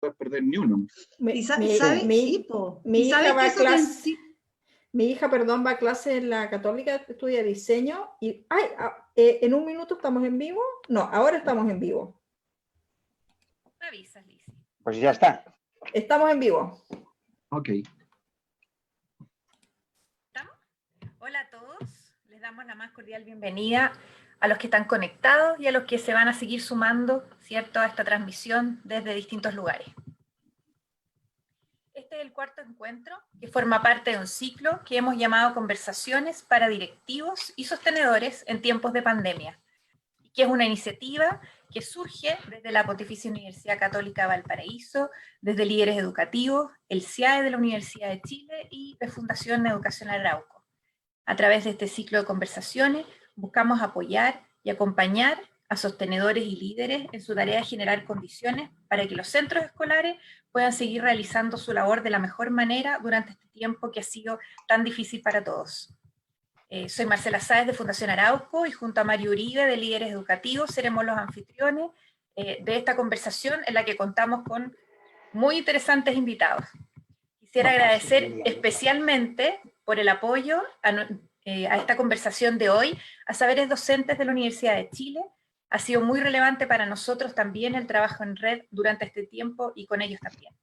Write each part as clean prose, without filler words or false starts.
puedes perder ni uno. ¿Y sabe? Mi hija va a clase. Mi hija, perdón, va a clase en la Católica, estudia diseño y en un minuto estamos en vivo. No, ahora estamos en vivo. Me avisas, Liz. Pues ya está. Estamos en vivo. Ok. ¿Estamos? Hola a todos. Les damos la más cordial bienvenida a los que están conectados y a los que se van a seguir sumando, ¿cierto?, a esta transmisión desde distintos lugares. Este es el cuarto encuentro que forma parte de un ciclo que hemos llamado Conversaciones para directivos y sostenedores en tiempos de pandemia, que es una iniciativa que surge desde la Pontificia Universidad Católica de Valparaíso, desde Líderes Educativos, el CIAE de la Universidad de Chile y de Fundación Educacional Arauco. A través de este ciclo de conversaciones buscamos apoyar y acompañar a sostenedores y líderes en su tarea de generar condiciones para que los centros escolares puedan seguir realizando su labor de la mejor manera durante este tiempo que ha sido tan difícil para todos. Soy Marcela Sáez de Fundación Arauco y junto a Mario Uribe de Líderes Educativos seremos los anfitriones de esta conversación en la que contamos con muy interesantes invitados. Quisiera agradecer especialmente por el apoyo a esta conversación de hoy a saberes docentes de la Universidad de Chile. Ha sido muy relevante para nosotros también el trabajo en red durante este tiempo y con ellos también.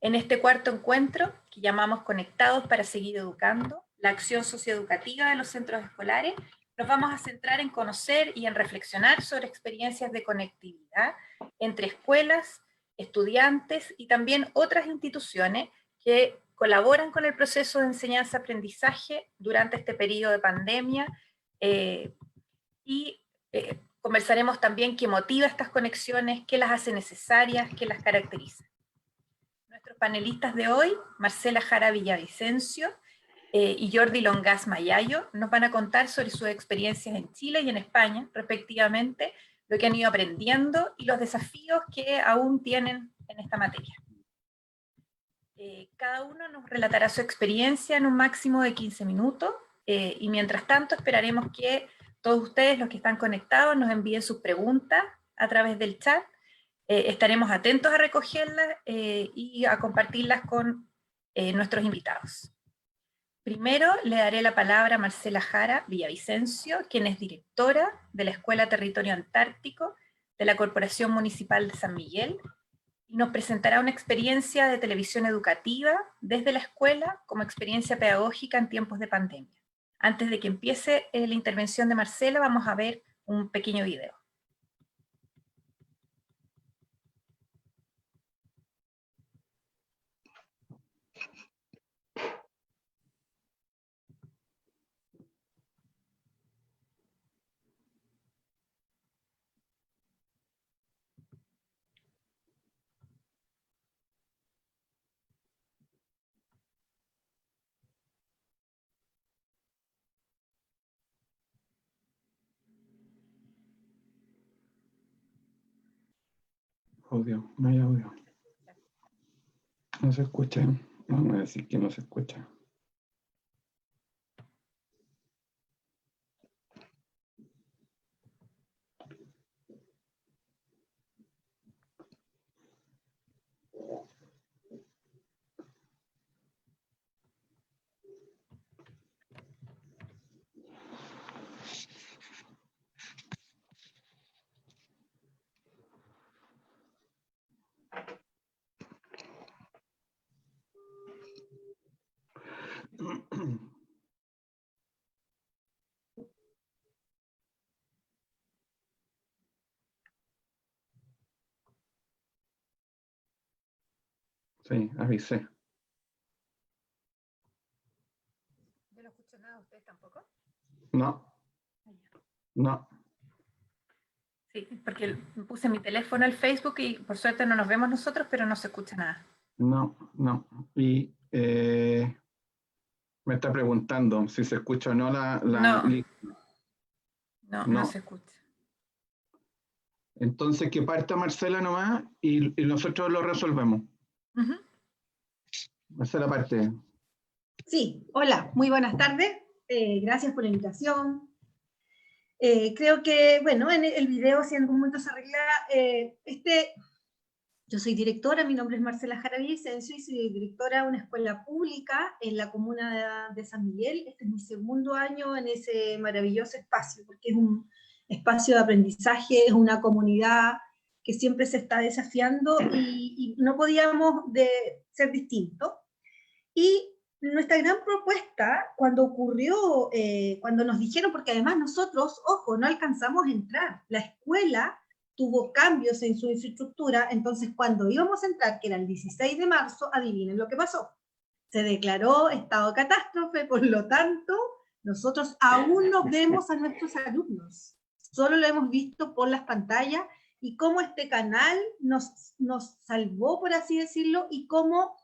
En este cuarto encuentro, que llamamos Conectados para seguir educando, la acción socioeducativa de los centros escolares, nos vamos a centrar en conocer y en reflexionar sobre experiencias de conectividad entre escuelas, estudiantes y también otras instituciones que colaboran con el proceso de enseñanza-aprendizaje durante este periodo de pandemia conversaremos también qué motiva estas conexiones, qué las hace necesarias, qué las caracteriza. Nuestros panelistas de hoy, Marcela Jara Villavicencio y Jordi Longas Mayayo, nos van a contar sobre sus experiencias en Chile y en España, respectivamente, lo que han ido aprendiendo y los desafíos que aún tienen en esta materia. Cada uno nos relatará su experiencia en un máximo de 15 minutos y mientras tanto esperaremos que todos ustedes, los que están conectados, nos envíen sus preguntas a través del chat. Estaremos atentos a recogerlas y a compartirlas con nuestros invitados. Primero le daré la palabra a Marcela Jara Villavicencio, quien es directora de la Escuela Territorio Antártico de la Corporación Municipal de San Miguel, y nos presentará una experiencia de televisión educativa desde la escuela como experiencia pedagógica en tiempos de pandemia. Antes de que empiece la intervención de Marcela, vamos a ver un pequeño video. Audio, no hay audio. No se escucha. Vamos a decir que no se escucha. Sí, avisé. ¿Yo no escucho nada? ¿Ustedes tampoco? No. No. Sí, porque puse mi teléfono al Facebook y por suerte no nos vemos nosotros, pero no se escucha nada. No. Y me está preguntando si se escucha o no No se escucha. Entonces que parta Marcela nomás y nosotros lo resolvemos. Marcela parte. Sí, hola, muy buenas tardes. Gracias por la invitación. Creo que, bueno, en el video, si en algún momento se arregla, Yo soy directora, mi nombre es Marcela Jaravicencio y soy directora de una escuela pública en la comuna de San Miguel. Este es mi segundo año en ese maravilloso espacio, porque es un espacio de aprendizaje, es una comunidad que siempre se está desafiando y no podíamos ser distintos. Y nuestra gran propuesta, cuando ocurrió, cuando nos dijeron, porque además nosotros, ojo, no alcanzamos a entrar, la escuela tuvo cambios en su infraestructura, entonces cuando íbamos a entrar, que era el 16 de marzo, adivinen lo que pasó. Se declaró estado de catástrofe, por lo tanto, nosotros aún no vemos a nuestros alumnos, solo lo hemos visto por las pantallas, y cómo este canal nos salvó, por así decirlo, y cómo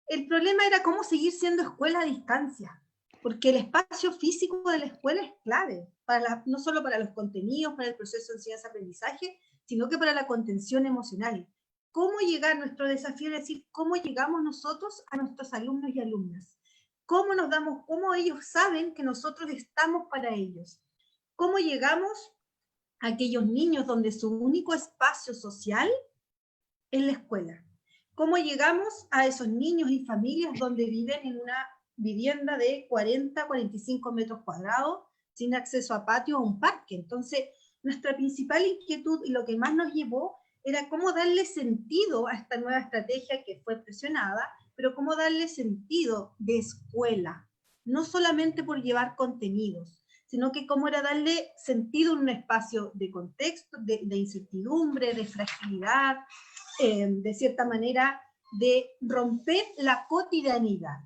el problema era cómo seguir siendo escuela a distancia, porque el espacio físico de la escuela es clave, no solo para los contenidos, para el proceso de enseñanza-aprendizaje, sino que para la contención emocional. ¿Cómo llegar? Nuestro desafío es decir, ¿cómo llegamos nosotros a nuestros alumnos y alumnas? ¿Cómo ellos saben que nosotros estamos para ellos? ¿Cómo llegamos a aquellos niños donde su único espacio social es la escuela? ¿Cómo llegamos a esos niños y familias donde viven en una vivienda de 40, 45 metros cuadrados, sin acceso a patio o un parque? Entonces, nuestra principal inquietud y lo que más nos llevó era cómo darle sentido a esta nueva estrategia que fue presionada, pero cómo darle sentido de escuela, no solamente por llevar contenidos, sino que cómo era darle sentido en un espacio de contexto, de incertidumbre, de fragilidad, de cierta manera, de romper la cotidianidad.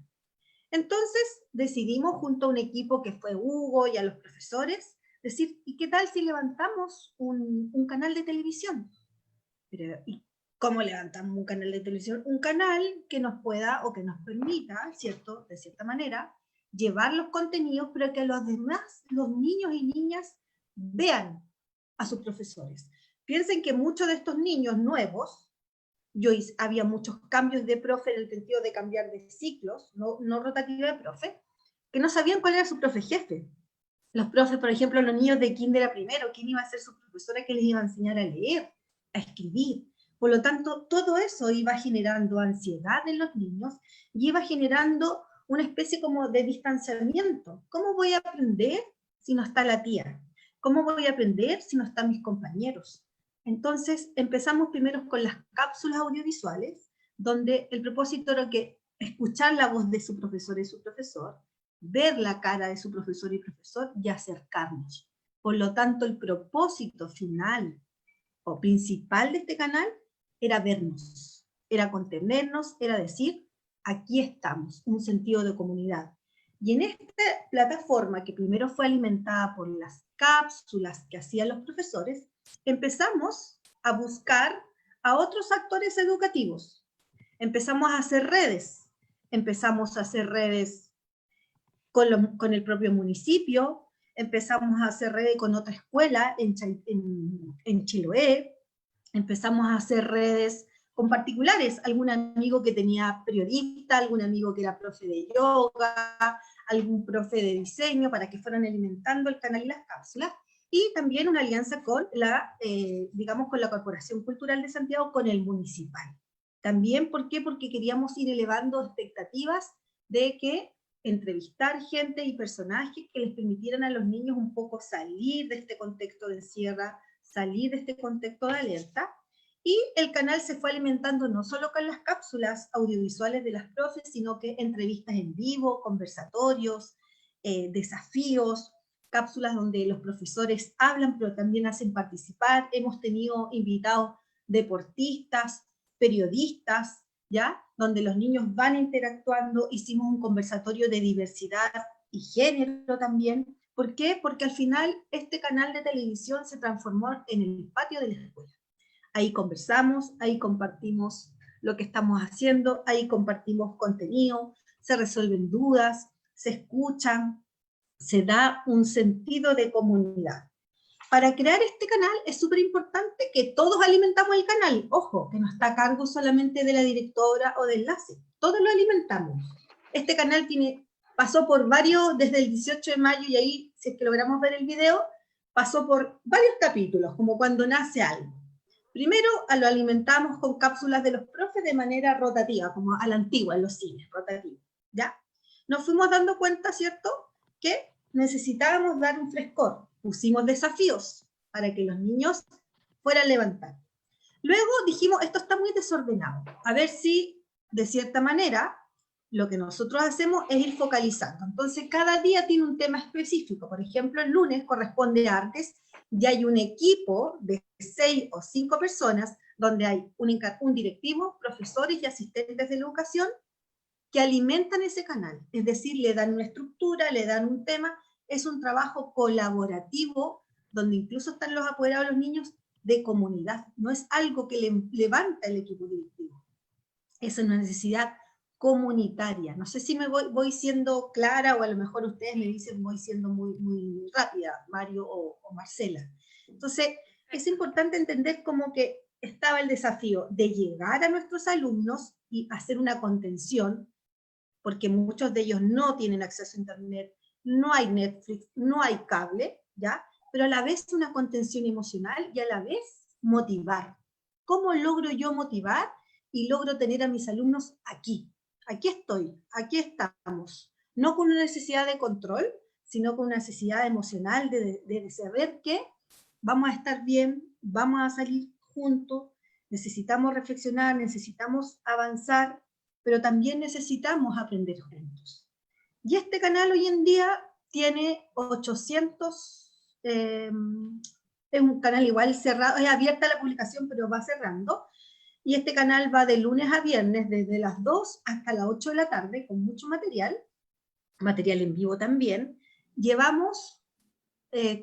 Entonces decidimos junto a un equipo que fue Hugo y a los profesores, decir, ¿y qué tal si levantamos un canal de televisión? Pero, ¿y cómo levantamos un canal de televisión? Un canal que nos pueda o que nos permita, ¿cierto?, de cierta manera, llevar los contenidos, pero que los demás, los niños y niñas, vean a sus profesores. Piensen que muchos de estos niños nuevos, había muchos cambios de profe en el sentido de cambiar de ciclos, no rotativa de profe, que no sabían cuál era su profe jefe. Los profes, por ejemplo, los niños de kinder a primero, ¿quién iba a ser su profesora que les iba a enseñar a leer, a escribir? Por lo tanto, todo eso iba generando ansiedad en los niños y iba generando una especie como de distanciamiento. ¿Cómo voy a aprender si no está la tía? ¿Cómo voy a aprender si no están mis compañeros? Entonces empezamos primero con las cápsulas audiovisuales, donde el propósito era que escuchar la voz de su profesor y su profesor, ver la cara de su profesor y profesor y acercarnos. Por lo tanto, el propósito final o principal de este canal era vernos, era contenernos, era decir, aquí estamos, un sentido de comunidad. Y en esta plataforma, que primero fue alimentada por las cápsulas que hacían los profesores, empezamos a buscar a otros actores educativos. Empezamos a hacer redes con el propio municipio, empezamos a hacer redes con otra escuela en Chiloé, empezamos a hacer redes con particulares, algún amigo que tenía periodista, algún amigo que era profe de yoga, algún profe de diseño, para que fueran alimentando el canal y las cápsulas, y también una alianza con con la Corporación Cultural de Santiago, con el municipal. También, ¿por qué? Porque queríamos ir elevando expectativas de que entrevistar gente y personajes que les permitieran a los niños un poco salir de este contexto de encierro, salir de este contexto de alerta, y el canal se fue alimentando no solo con las cápsulas audiovisuales de las profes, sino que entrevistas en vivo, conversatorios, desafíos, cápsulas donde los profesores hablan, pero también hacen participar. Hemos tenido invitados deportistas, periodistas, ¿ya?, donde los niños van interactuando. Hicimos un conversatorio de diversidad y género también. ¿Por qué? Porque al final este canal de televisión se transformó en el patio de la escuela. Ahí conversamos, ahí compartimos lo que estamos haciendo, ahí compartimos contenido, se resuelven dudas, se escuchan, se da un sentido de comunidad. Para crear este canal es súper importante que todos alimentamos el canal. Ojo, que no está a cargo solamente de la directora o de enlace. Todos lo alimentamos. Este canal pasó por varios, desde el 18 de mayo, y ahí, si es que logramos ver el video, pasó por varios capítulos, como cuando nace algo. Primero, lo alimentamos con cápsulas de los profes de manera rotativa, como a la antigua, en los cines, rotativo, ¿ya? Nos fuimos dando cuenta, ¿cierto?, que necesitábamos dar un frescor. Pusimos desafíos para que los niños fueran a levantar. Luego dijimos, esto está muy desordenado, a ver si, de cierta manera, lo que nosotros hacemos es ir focalizando. Entonces, cada día tiene un tema específico. Por ejemplo, el lunes corresponde a artes, y hay un equipo de 6 o 5 personas, donde hay un directivo, profesores y asistentes de educación, que alimentan ese canal. Es decir, le dan una estructura, le dan un tema. Es un trabajo colaborativo, donde incluso están los apoderados de los niños de comunidad. No es algo que levanta el equipo directivo. Es una necesidad comunitaria. No sé si me voy siendo clara, o a lo mejor ustedes me dicen voy siendo muy rápida, Mario o Marcela. Entonces, es importante entender como que estaba el desafío de llegar a nuestros alumnos y hacer una contención, porque muchos de ellos no tienen acceso a internet, no hay Netflix, no hay cable, ¿ya? Pero a la vez una contención emocional y a la vez motivar. ¿Cómo logro yo motivar y logro tener a mis alumnos aquí? Aquí estoy, aquí estamos. No con una necesidad de control, sino con una necesidad emocional de saber que vamos a estar bien, vamos a salir juntos, necesitamos reflexionar, necesitamos avanzar, pero también necesitamos aprender juntos. Y este canal hoy en día tiene 800, es un canal igual cerrado, es abierta la publicación, pero va cerrando, y este canal va de lunes a viernes, desde las 2 hasta las 8 de la tarde, con mucho material en vivo también. Llevamos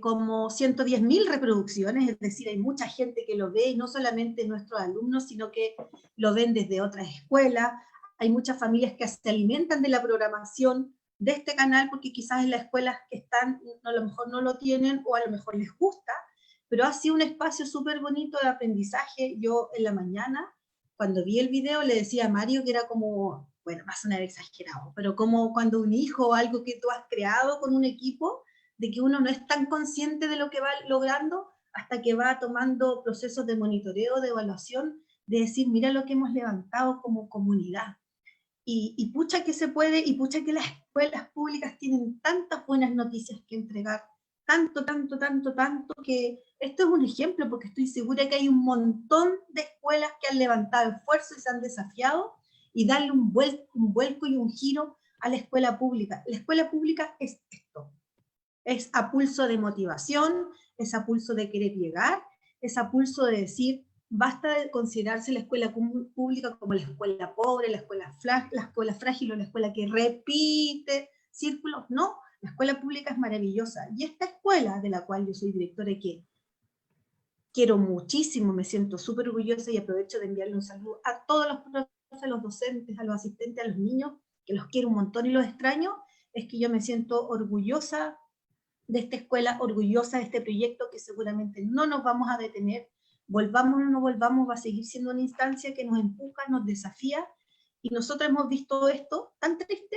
como 110.000 reproducciones, es decir, hay mucha gente que lo ve, y no solamente nuestros alumnos, sino que lo ven desde otras escuelas. Hay muchas familias que se alimentan de la programación de este canal, porque quizás en las escuelas que están, a lo mejor no lo tienen, o a lo mejor les gusta, pero ha sido un espacio súper bonito de aprendizaje. Yo en la mañana, cuando vi el video, le decía a Mario que era como, bueno, va a sonar exagerado, pero como cuando un hijo o algo que tú has creado con un equipo, de que uno no es tan consciente de lo que va logrando hasta que va tomando procesos de monitoreo, de evaluación, de decir, mira lo que hemos levantado como comunidad. Y pucha que se puede, y pucha que las escuelas públicas tienen tantas buenas noticias que entregar, tanto, que esto es un ejemplo, porque estoy segura que hay un montón de escuelas que han levantado esfuerzos y se han desafiado, y darle un vuelco y un giro a la escuela pública. La escuela pública es esto. Es a pulso de motivación, es a pulso de querer llegar, es a pulso de decir, basta de considerarse la escuela pública como la escuela pobre, la escuela frágil, o la escuela que repite círculos. No, la escuela pública es maravillosa. Y esta escuela, de la cual yo soy directora y que quiero muchísimo, me siento súper orgullosa, y aprovecho de enviarle un saludo a todos los profesores, a los docentes, a los asistentes, a los niños, que los quiero un montón y los extraño. Es que yo me siento orgullosa de esta escuela, orgullosa de este proyecto, que seguramente no nos vamos a detener, volvamos o no volvamos, va a seguir siendo una instancia que nos empuja, nos desafía, y nosotros hemos visto esto tan triste,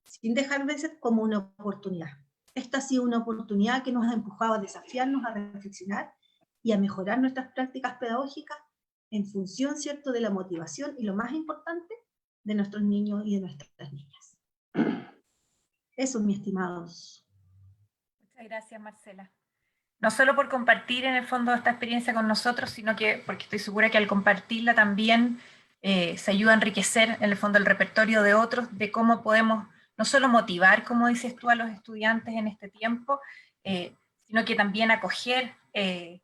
sin dejar de ser como una oportunidad. Esta ha sido una oportunidad que nos ha empujado a desafiarnos, a reflexionar y a mejorar nuestras prácticas pedagógicas en función, ¿cierto?, de la motivación, y lo más importante, de nuestros niños y de nuestras niñas. Eso, mis estimados. Muchas gracias, Marcela. No solo por compartir en el fondo esta experiencia con nosotros, sino que porque estoy segura que al compartirla también se ayuda a enriquecer en el fondo el repertorio de otros, de cómo podemos no solo motivar, como dices tú, a los estudiantes en este tiempo, sino que también acoger y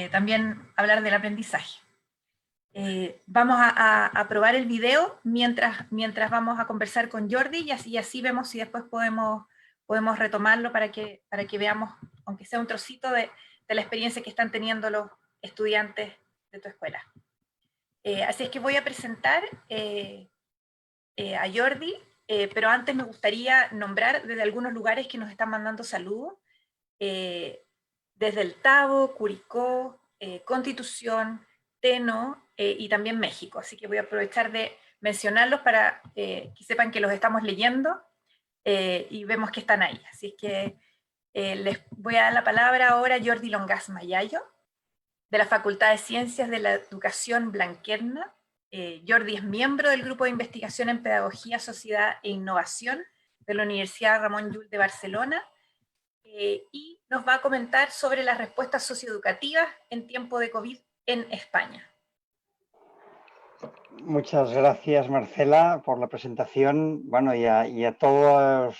también hablar del aprendizaje. Vamos a probar el video mientras vamos a conversar con Jordi, y así vemos si después podemos retomarlo para que veamos, aunque sea un trocito de la experiencia que están teniendo los estudiantes de tu escuela. Así es que voy a presentar a Jordi, pero antes me gustaría nombrar desde algunos lugares que nos están mandando saludos, desde el Tabo, Curicó, Constitución, Teno y también México. Así que voy a aprovechar de mencionarlos para que sepan que los estamos leyendo. Y vemos que están ahí. Así que les voy a dar la palabra ahora a Jordi Longas Mayayo. de la Facultad de Ciencias de la Educación Blanquerna. Jordi es miembro del Grupo de Investigación en Pedagogía, Sociedad e Innovación de la Universidad Ramon Llull de Barcelona, y nos va a comentar sobre las respuestas socioeducativas en tiempo de COVID en España. Muchas gracias, Marcela, por la presentación, bueno, y a todos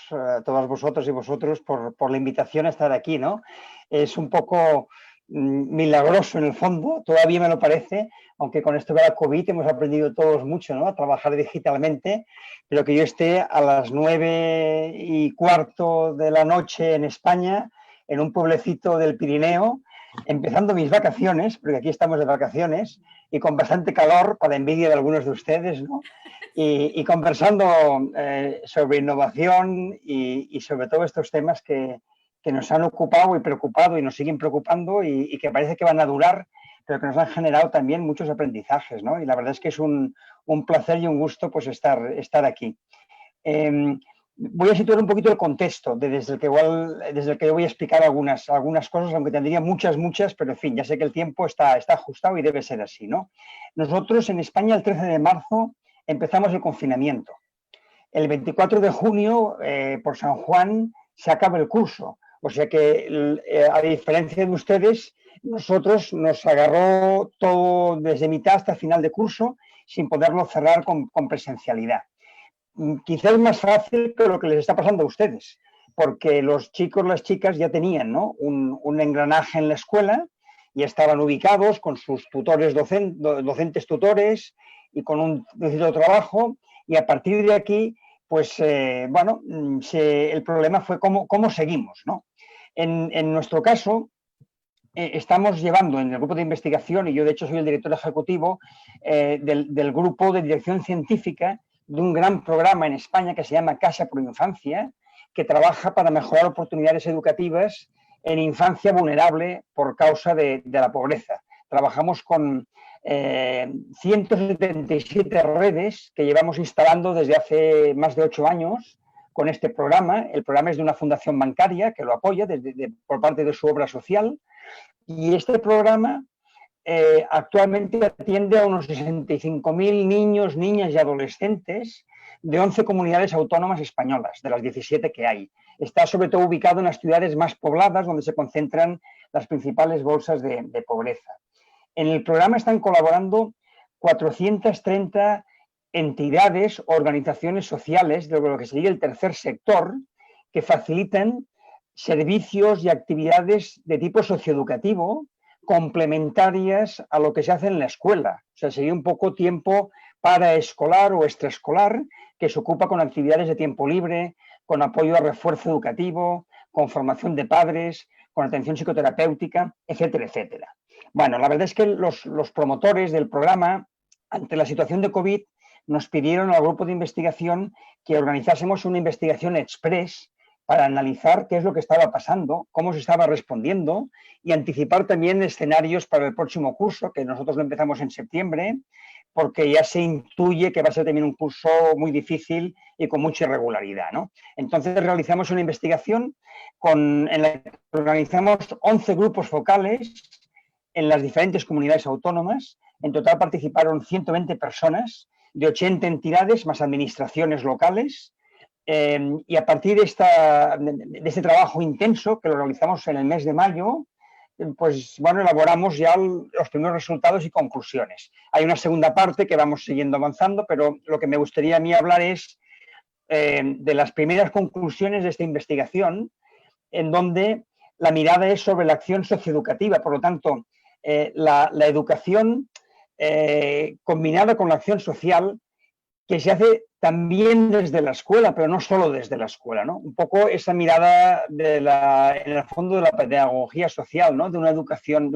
vosotros y vosotros por la invitación a estar aquí, ¿no? Es un poco milagroso en el fondo, todavía me lo parece, aunque con esto de la COVID hemos aprendido todos mucho, ¿no? A trabajar digitalmente, pero que yo esté a las 9:15 de la noche en España, en un pueblecito del Pirineo, empezando mis vacaciones, porque aquí estamos de vacaciones, y con bastante calor, para envidia de algunos de ustedes, ¿no? Y conversando sobre innovación y sobre todo estos temas que nos han ocupado y preocupado y nos siguen preocupando y que parece que van a durar, pero que nos han generado también muchos aprendizajes, ¿no? Y la verdad es que es un placer y un gusto pues estar aquí. Voy a situar un poquito el contexto desde el que yo voy a explicar algunas cosas, aunque tendría muchas, pero en fin, ya sé que el tiempo está ajustado y debe ser así, ¿no? Nosotros en España el 13 de marzo empezamos el confinamiento. El 24 de junio, por San Juan, se acaba el curso. O sea que, a diferencia de ustedes, nosotros nos agarró todo desde mitad hasta final de curso sin poderlo cerrar con presencialidad. Quizás es más fácil que lo que les está pasando a ustedes, porque los chicos, las chicas ya tenían, ¿no? un engranaje en la escuela y estaban ubicados con sus tutores docentes tutores y con un trabajo, y a partir de aquí, pues, bueno, el problema fue cómo seguimos, ¿no? En nuestro caso, estamos llevando en el grupo de investigación, y yo de hecho soy el director ejecutivo del grupo de dirección científica de un gran programa en España que se llama Casa por Infancia, que trabaja para mejorar oportunidades educativas en infancia vulnerable por causa de la pobreza. Trabajamos con 177 redes que llevamos instalando desde hace más de 8 años con este programa. El programa es de una fundación bancaria que lo apoya por parte de su obra social, y este programa actualmente atiende a unos 65.000 niños, niñas y adolescentes de 11 comunidades autónomas españolas, de las 17 que hay. Está sobre todo ubicado en las ciudades más pobladas, donde se concentran las principales bolsas de pobreza. En el programa están colaborando 430 entidades, organizaciones sociales, de lo que sería el tercer sector, que facilitan servicios y actividades de tipo socioeducativo, complementarias a lo que se hace en la escuela. O sea, sería un poco tiempo paraescolar o extraescolar que se ocupa con actividades de tiempo libre, con apoyo a refuerzo educativo, con formación de padres, con atención psicoterapéutica, etcétera, etcétera. Bueno, la verdad es que los promotores del programa, ante la situación de COVID, nos pidieron al grupo de investigación que organizásemos una investigación express para analizar qué es lo que estaba pasando, cómo se estaba respondiendo y anticipar también escenarios para el próximo curso, que nosotros lo empezamos en septiembre, porque ya se intuye que va a ser también un curso muy difícil y con mucha irregularidad, ¿no? Entonces realizamos una investigación en la que organizamos 11 grupos focales en las diferentes comunidades autónomas. En total participaron 120 personas de 80 entidades más administraciones locales. Y a partir de este trabajo intenso que lo realizamos en el mes de mayo, pues bueno, elaboramos ya los primeros resultados y conclusiones. Hay una segunda parte que vamos siguiendo avanzando, pero lo que me gustaría a mí hablar es de las primeras conclusiones de esta investigación, en donde la mirada es sobre la acción socioeducativa. Por lo tanto, la educación combinada con la acción social, que se hace también desde la escuela, pero no solo desde la escuela, ¿no? Un poco esa mirada en el fondo de la pedagogía social, ¿no? De una educación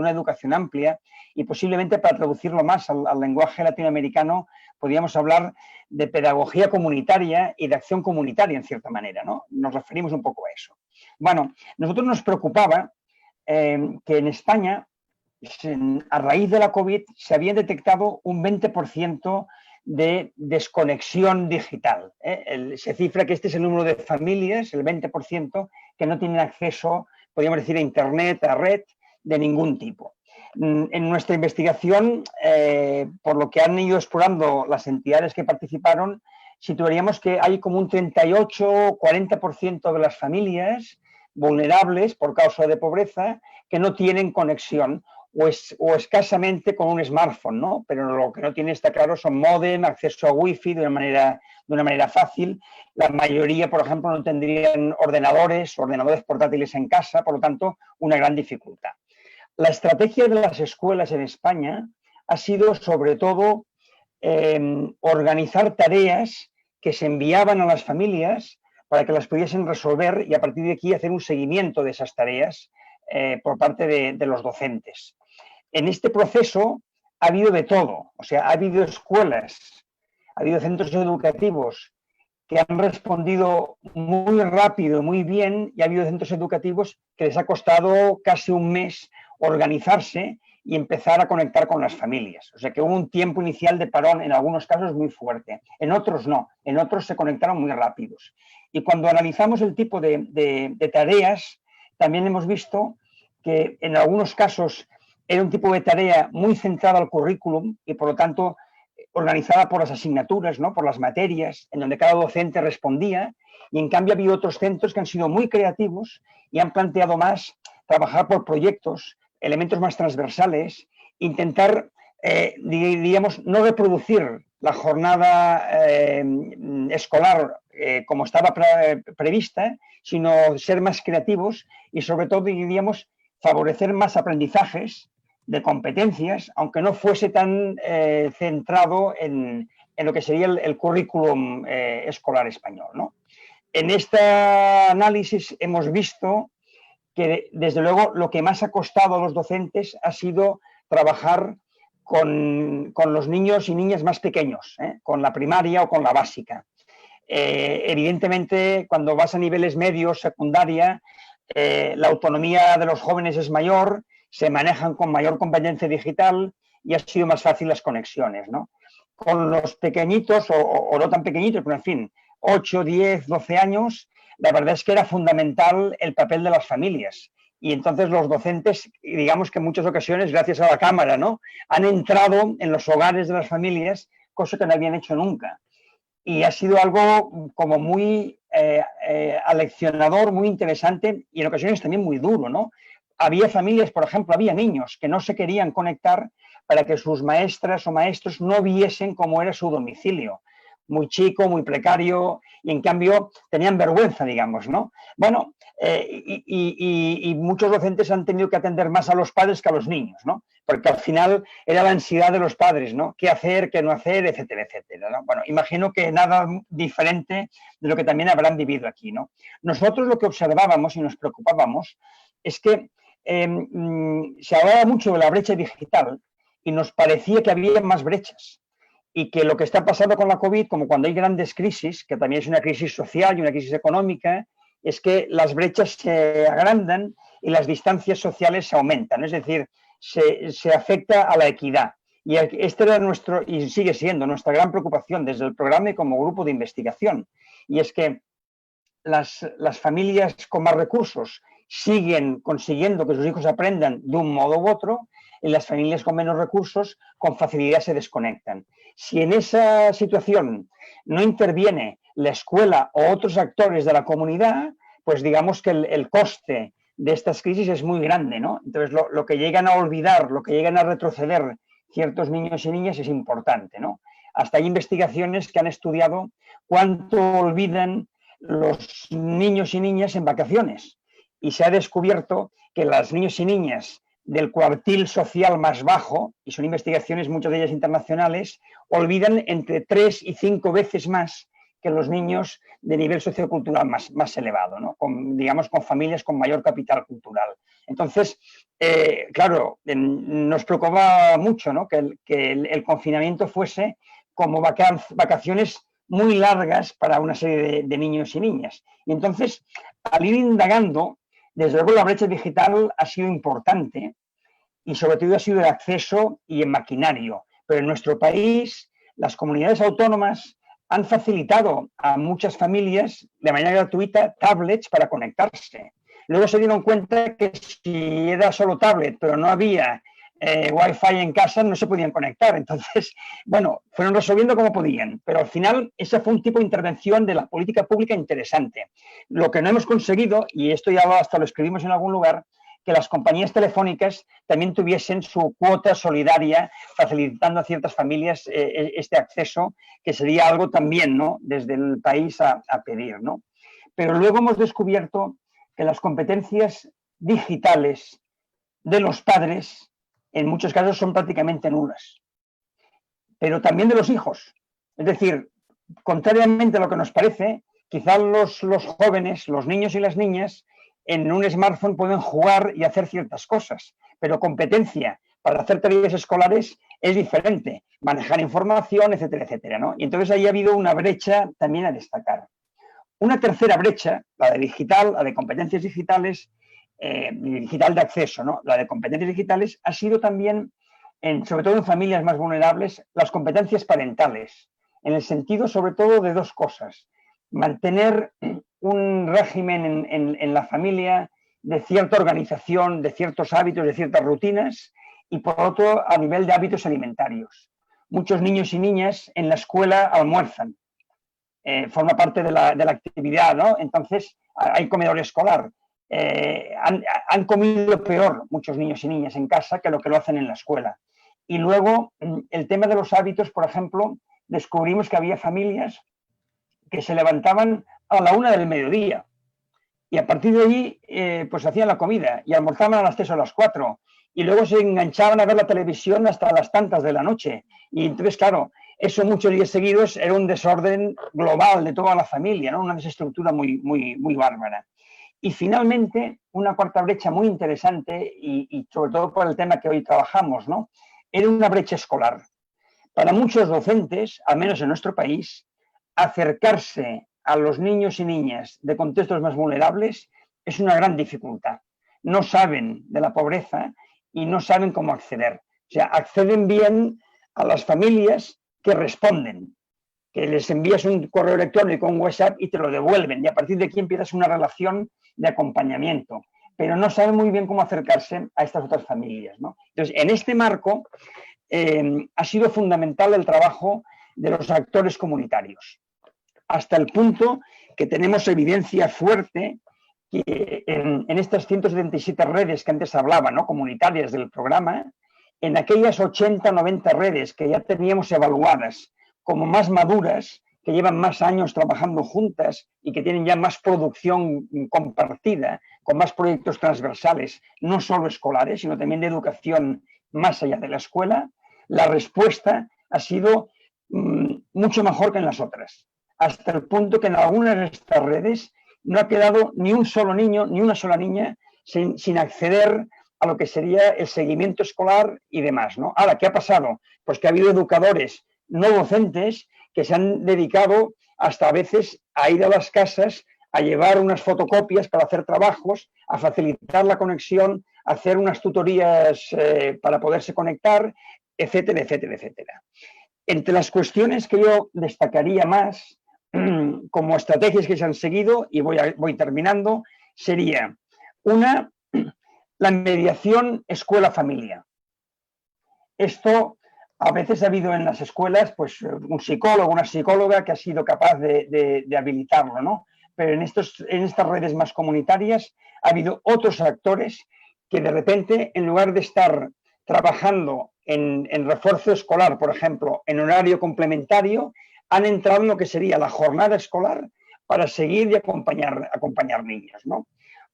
amplia, y posiblemente, para traducirlo más al lenguaje latinoamericano, podríamos hablar de pedagogía comunitaria y de acción comunitaria, en cierta manera, ¿no? Nos referimos un poco a eso. Bueno, nosotros nos preocupaba que en España, a raíz de la COVID, se había detectado un 20% de desconexión digital. Se cifra que este es el número de familias, el 20%, que no tienen acceso, podríamos decir, a Internet, a red, de ningún tipo. En nuestra investigación, por lo que han ido explorando las entidades que participaron, situaríamos que hay como un 38-40% de las familias vulnerables por causa de pobreza que no tienen conexión o escasamente con un smartphone, ¿no? Pero lo que no tiene, está claro, son módem, acceso a wifi de una manera fácil. La mayoría, por ejemplo, no tendrían ordenadores portátiles en casa, por lo tanto, una gran dificultad. La estrategia de las escuelas en España ha sido, sobre todo, organizar tareas que se enviaban a las familias para que las pudiesen resolver y a partir de aquí hacer un seguimiento de esas tareas por parte de los docentes. En este proceso ha habido de todo, o sea, ha habido escuelas, ha habido centros educativos que han respondido muy rápido, muy bien, y ha habido centros educativos que les ha costado casi un mes organizarse y empezar a conectar con las familias. O sea que hubo un tiempo inicial de parón, en algunos casos muy fuerte, en otros no, en otros se conectaron muy rápidos. Y cuando analizamos el tipo de tareas, también hemos visto que en algunos casos era un tipo de tarea muy centrada al currículum y por lo tanto organizada por las asignaturas, ¿no? Por las materias, en donde cada docente respondía, y en cambio ha habido otros centros que han sido muy creativos y han planteado más trabajar por proyectos, elementos más transversales, intentar, diríamos, no reproducir la jornada escolar como estaba prevista, sino ser más creativos y sobre todo, diríamos, favorecer más aprendizajes de competencias, aunque no fuese tan centrado en lo que sería el currículum escolar español, ¿no? En este análisis hemos visto que, desde luego, lo que más ha costado a los docentes ha sido trabajar con los niños y niñas más pequeños, con la primaria o con la básica. Evidentemente, cuando vas a niveles medios, secundaria, la autonomía de los jóvenes es mayor, se manejan con mayor competencia digital y ha sido más fácil las conexiones, ¿no? Con los pequeñitos o no tan pequeñitos, pero en fin, 8, 10, 12 años, la verdad es que era fundamental el papel de las familias. Y entonces los docentes, digamos que en muchas ocasiones, gracias a la cámara, ¿no?, han entrado en los hogares de las familias, cosa que no habían hecho nunca. Y ha sido algo como muy aleccionador, muy interesante y en ocasiones también muy duro, ¿no? Había familias, por ejemplo, había niños que no se querían conectar para que sus maestras o maestros no viesen cómo era su domicilio. Muy chico, muy precario, y en cambio tenían vergüenza, digamos, ¿no? Bueno, y muchos docentes han tenido que atender más a los padres que a los niños, ¿no? Porque al final era la ansiedad de los padres, ¿no? ¿Qué hacer, qué no hacer, etcétera, etcétera, ¿no? Bueno, imagino que nada diferente de lo que también habrán vivido aquí, ¿no? Nosotros lo que observábamos y nos preocupábamos es que se hablaba mucho de la brecha digital y nos parecía que había más brechas. Y que lo que está pasando con la COVID, como cuando hay grandes crisis, que también es una crisis social y una crisis económica, es que las brechas se agrandan y las distancias sociales se aumentan, es decir, se afecta a la equidad. Y este era nuestro, y sigue siendo, nuestra gran preocupación desde el programa y como grupo de investigación. Y es que las familias con más recursos siguen consiguiendo que sus hijos aprendan de un modo u otro, y las familias con menos recursos con facilidad se desconectan. Si en esa situación no interviene la escuela o otros actores de la comunidad, pues digamos que el coste de estas crisis es muy grande, ¿no? Entonces lo que llegan a olvidar, lo que llegan a retroceder ciertos niños y niñas es importante, ¿no? Hasta hay investigaciones que han estudiado cuánto olvidan los niños y niñas en vacaciones y se ha descubierto que los niños y niñas del cuartil social más bajo, y son investigaciones, muchas de ellas internacionales, olvidan entre 3 y 5 veces más que los niños de nivel sociocultural más elevado, ¿no? Digamos, con familias con mayor capital cultural. Entonces, claro, nos preocupaba mucho, ¿no?, que el confinamiento fuese como vacaciones muy largas para una serie de niños y niñas. Y entonces, al ir indagando, desde luego la brecha digital ha sido importante y sobre todo ha sido el acceso y el maquinario. Pero en nuestro país, las comunidades autónomas han facilitado a muchas familias de manera gratuita tablets para conectarse. Luego se dieron cuenta que si era solo tablet, pero no había Wi-Fi en casa, no se podían conectar. Entonces, bueno, fueron resolviendo como podían, pero al final ese fue un tipo de intervención de la política pública interesante. Lo que no hemos conseguido, y esto ya hasta lo escribimos en algún lugar, que las compañías telefónicas también tuviesen su cuota solidaria, facilitando a ciertas familias este acceso, que sería algo también, ¿no?, desde el país a pedir, ¿no? Pero luego hemos descubierto que las competencias digitales de los padres en muchos casos son prácticamente nulas, pero también de los hijos. Es decir, contrariamente a lo que nos parece, quizás los jóvenes, los niños y las niñas, en un smartphone pueden jugar y hacer ciertas cosas, pero competencia para hacer tareas escolares es diferente, manejar información, etcétera, etcétera, ¿no? Y entonces ahí ha habido una brecha también a destacar. Una tercera brecha, la de digital, la de competencias digitales, digital de acceso, ¿no? La de competencias digitales ha sido también, sobre todo en familias más vulnerables, las competencias parentales, en el sentido sobre todo de dos cosas. Mantener un régimen en la familia de cierta organización, de ciertos hábitos, de ciertas rutinas, y por otro, a nivel de hábitos alimentarios. Muchos niños y niñas en la escuela almuerzan, forma parte de la actividad, ¿no? Entonces, hay comedor escolar. Han comido peor muchos niños y niñas en casa que lo hacen en la escuela. Y luego, el tema de los hábitos, por ejemplo, descubrimos que había familias que se levantaban a la 1 del mediodía y a partir de ahí pues hacían la comida y almorzaban a las 3 o las 4 y luego se enganchaban a ver la televisión hasta las tantas de la noche. Y entonces, claro, eso muchos días seguidos era un desorden global de toda la familia, ¿no? Una desestructura muy bárbara. Y finalmente, una cuarta brecha muy interesante, y sobre todo por el tema que hoy trabajamos, ¿no?, era una brecha escolar. Para muchos docentes, al menos en nuestro país, acercarse a los niños y niñas de contextos más vulnerables es una gran dificultad. No saben de la pobreza y no saben cómo acceder. O sea, acceden bien a las familias que responden, que les envías un correo electrónico, un WhatsApp y te lo devuelven. Y a partir de aquí empiezas una relación de acompañamiento, pero no saben muy bien cómo acercarse a estas otras familias, ¿no? Entonces, en este marco ha sido fundamental el trabajo de los actores comunitarios, hasta el punto que tenemos evidencia fuerte que en estas 177 redes que antes hablaba, ¿no?, comunitarias del programa, en aquellas 80, 90 redes que ya teníamos evaluadas como más maduras, que llevan más años trabajando juntas y que tienen ya más producción compartida, con más proyectos transversales, no solo escolares, sino también de educación más allá de la escuela, la respuesta ha sido mucho mejor que en las otras, hasta el punto que en algunas de estas redes no ha quedado ni un solo niño, ni una sola niña sin acceder a lo que sería el seguimiento escolar y demás, ¿no? Ahora, ¿qué ha pasado? Pues que ha habido educadores no docentes que se han dedicado hasta a veces a ir a las casas, a llevar unas fotocopias para hacer trabajos, a facilitar la conexión, a hacer unas tutorías para poderse conectar, etcétera, etcétera, etcétera. Entre las cuestiones que yo destacaría más como estrategias que se han seguido, y voy terminando, sería una, la mediación escuela-familia. Esto a veces ha habido en las escuelas pues un psicólogo, una psicóloga que ha sido capaz de habilitarlo, ¿no? Pero en estas redes más comunitarias ha habido otros actores que de repente, en lugar de estar trabajando en refuerzo escolar, por ejemplo, en horario complementario, han entrado en lo que sería la jornada escolar para seguir y acompañar niños, ¿no?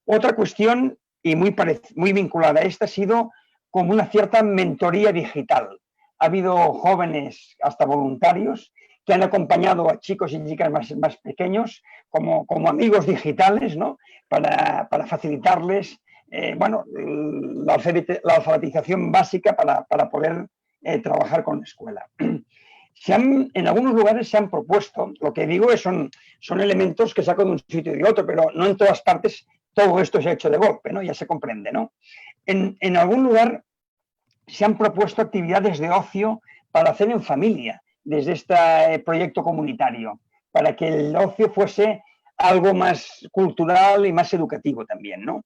Otra cuestión, y muy vinculada a esta, ha sido como una cierta mentoría digital. Ha habido jóvenes, hasta voluntarios, que han acompañado a chicos y chicas más pequeños como amigos digitales, ¿no?, para facilitarles la alfabetización básica para poder trabajar con la escuela. En algunos lugares se han propuesto, lo que digo son elementos que saco de un sitio y de otro, pero no en todas partes todo esto se ha hecho de golpe, ¿no? Ya se comprende, ¿no? En algún lugar se han propuesto actividades de ocio para hacer en familia desde este proyecto comunitario, para que el ocio fuese algo más cultural y más educativo también, ¿no?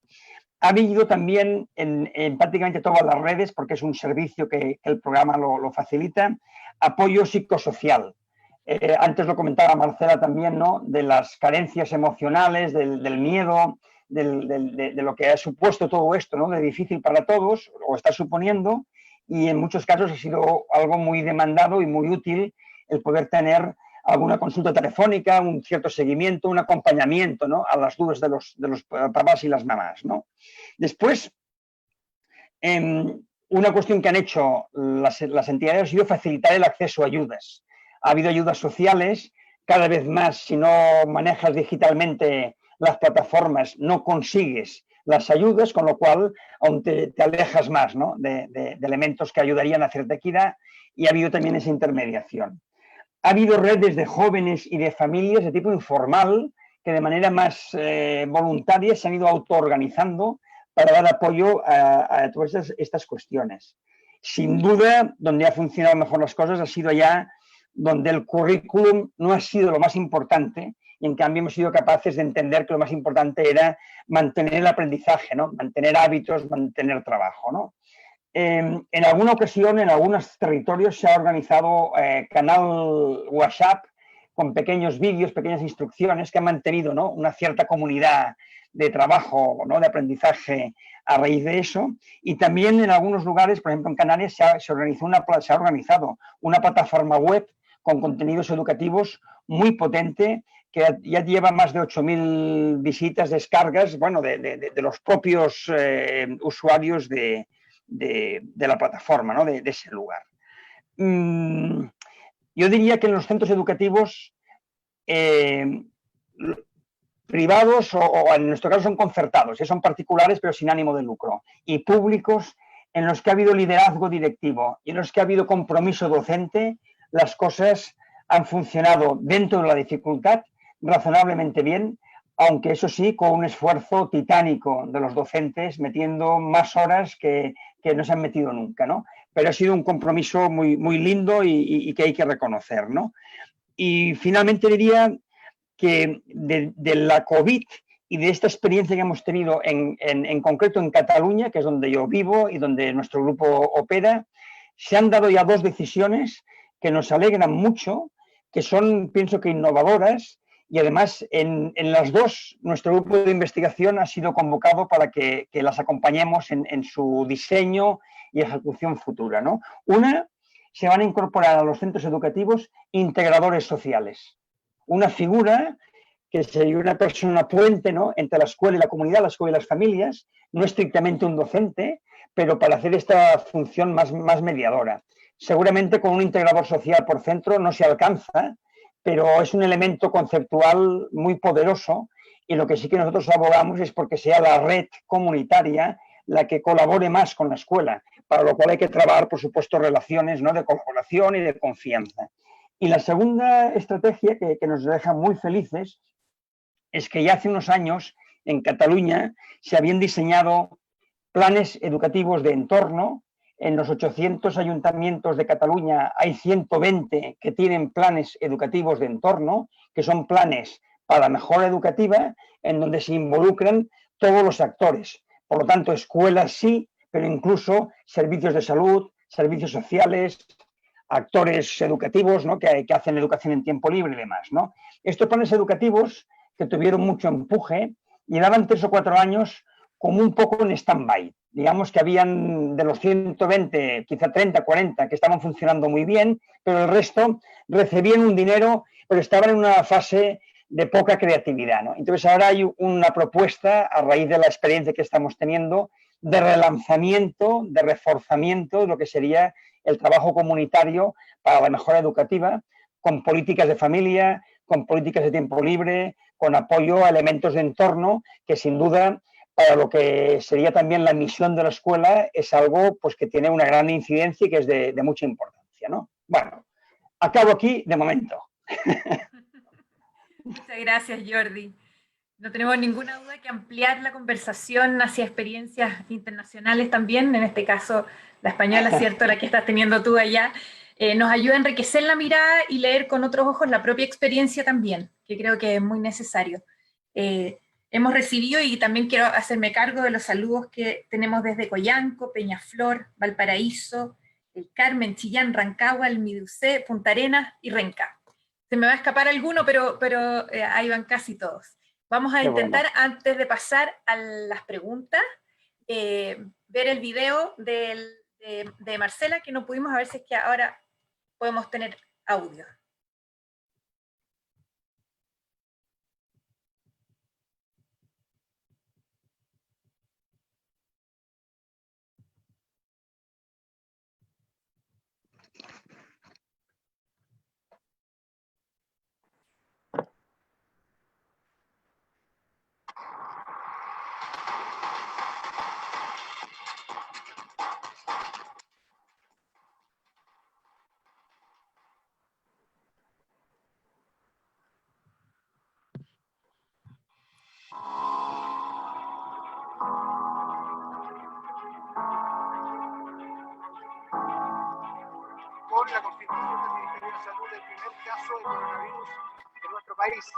ha habido también en prácticamente todas las redes, porque es un servicio que el programa lo facilita, apoyo psicosocial. Antes lo comentaba Marcela también, ¿no? De las carencias emocionales, del miedo, de lo que ha supuesto todo esto, ¿no? De difícil para todos, o está suponiendo, y en muchos casos ha sido algo muy demandado y muy útil el poder tener alguna consulta telefónica, un cierto seguimiento, un acompañamiento, ¿no? A las dudas de los papás y las mamás, ¿no? Después, una cuestión que han hecho las entidades ha sido facilitar el acceso a ayudas. Ha habido ayudas sociales, cada vez más, si no manejas digitalmente las plataformas, no consigues las ayudas, con lo cual aún te alejas más, ¿no? de elementos que ayudarían a hacerte equidad, y ha habido también esa intermediación. Ha habido redes de jóvenes y de familias de tipo informal que de manera más voluntaria se han ido autoorganizando para dar apoyo a todas estas cuestiones. Sin duda, donde ha funcionado mejor las cosas ha sido allá donde el currículum no ha sido lo más importante, y en cambio hemos sido capaces de entender que lo más importante era mantener el aprendizaje, ¿no? Mantener hábitos, mantener trabajo, ¿no? En alguna ocasión, en algunos territorios, se ha organizado canal WhatsApp con pequeños vídeos, pequeñas instrucciones que han mantenido, ¿no? Una cierta comunidad de trabajo, ¿no? De aprendizaje a raíz de eso. Y también en algunos lugares, por ejemplo en Canarias, se ha organizado una plataforma web con contenidos educativos muy potente, que ya lleva más de 8.000 visitas, descargas, bueno, de los propios usuarios de la plataforma, ¿no? de ese lugar. Yo diría que en los centros educativos privados, o en nuestro caso son concertados, son particulares pero sin ánimo de lucro, y públicos en los que ha habido liderazgo directivo y en los que ha habido compromiso docente, las cosas han funcionado dentro de la dificultad razonablemente bien, aunque eso sí, con un esfuerzo titánico de los docentes, metiendo más horas que no se han metido nunca, ¿no? Pero ha sido un compromiso muy, muy lindo y que hay que reconocer, ¿no? Y finalmente diría que de la COVID y de esta experiencia que hemos tenido en concreto en Cataluña, que es donde yo vivo y donde nuestro grupo opera, se han dado ya 2 decisiones que nos alegran mucho, que son, pienso que innovadoras, y además en las 2 nuestro grupo de investigación ha sido convocado para que las acompañemos en su diseño y ejecución futura, ¿no? Una, se van a incorporar a los centros educativos integradores sociales. Una figura que sería una persona puente, ¿no? Entre la escuela y la comunidad, la escuela y las familias, no estrictamente un docente, pero para hacer esta función más mediadora. Seguramente con un integrador social por centro no se alcanza, pero es un elemento conceptual muy poderoso, y lo que sí que nosotros abogamos es porque sea la red comunitaria la que colabore más con la escuela, para lo cual hay que trabajar, por supuesto, relaciones, ¿no? De colaboración y de confianza. Y la segunda estrategia que nos deja muy felices es que ya hace unos años en Cataluña se habían diseñado planes educativos de entorno. En los 800 ayuntamientos de Cataluña hay 120 que tienen planes educativos de entorno, que son planes para la mejora educativa, en donde se involucran todos los actores. Por lo tanto, escuelas sí, pero incluso servicios de salud, servicios sociales, actores educativos, ¿no? que hacen educación en tiempo libre y demás, ¿no? Estos planes educativos, que tuvieron mucho empuje, llevaban 3 o 4 años como un poco en stand-by. Digamos que habían de los 120, quizá 30, 40 que estaban funcionando muy bien, pero el resto recibían un dinero, pero estaban en una fase de poca creatividad, ¿no? Entonces ahora hay una propuesta, a raíz de la experiencia que estamos teniendo, de relanzamiento, de reforzamiento de lo que sería el trabajo comunitario para la mejora educativa, con políticas de familia, con políticas de tiempo libre, con apoyo a elementos de entorno, que sin duda, para lo que sería también la misión de la escuela, es algo pues, que tiene una gran incidencia y que es de mucha importancia, ¿no? Bueno, acabo aquí de momento. Muchas gracias, Jordi. No tenemos ninguna duda que ampliar la conversación hacia experiencias internacionales también, en este caso la española, ¿cierto? La que estás teniendo tú allá, nos ayuda a enriquecer la mirada y leer con otros ojos la propia experiencia también, que creo que es muy necesario. Hemos recibido, y también quiero hacerme cargo de los saludos que tenemos desde Coyanco, Peñaflor, Valparaíso, El Carmen, Chillán, Rancagua, El Midusé, Punta Arenas y Renca. Se me va a escapar alguno, pero ahí van casi todos. Vamos a intentar, antes de pasar a las preguntas, ver el video de Marcela, que no pudimos, a ver si es que ahora podemos tener audio. Con la confirmación del Ministerio de Salud del primer caso de coronavirus en nuestro país.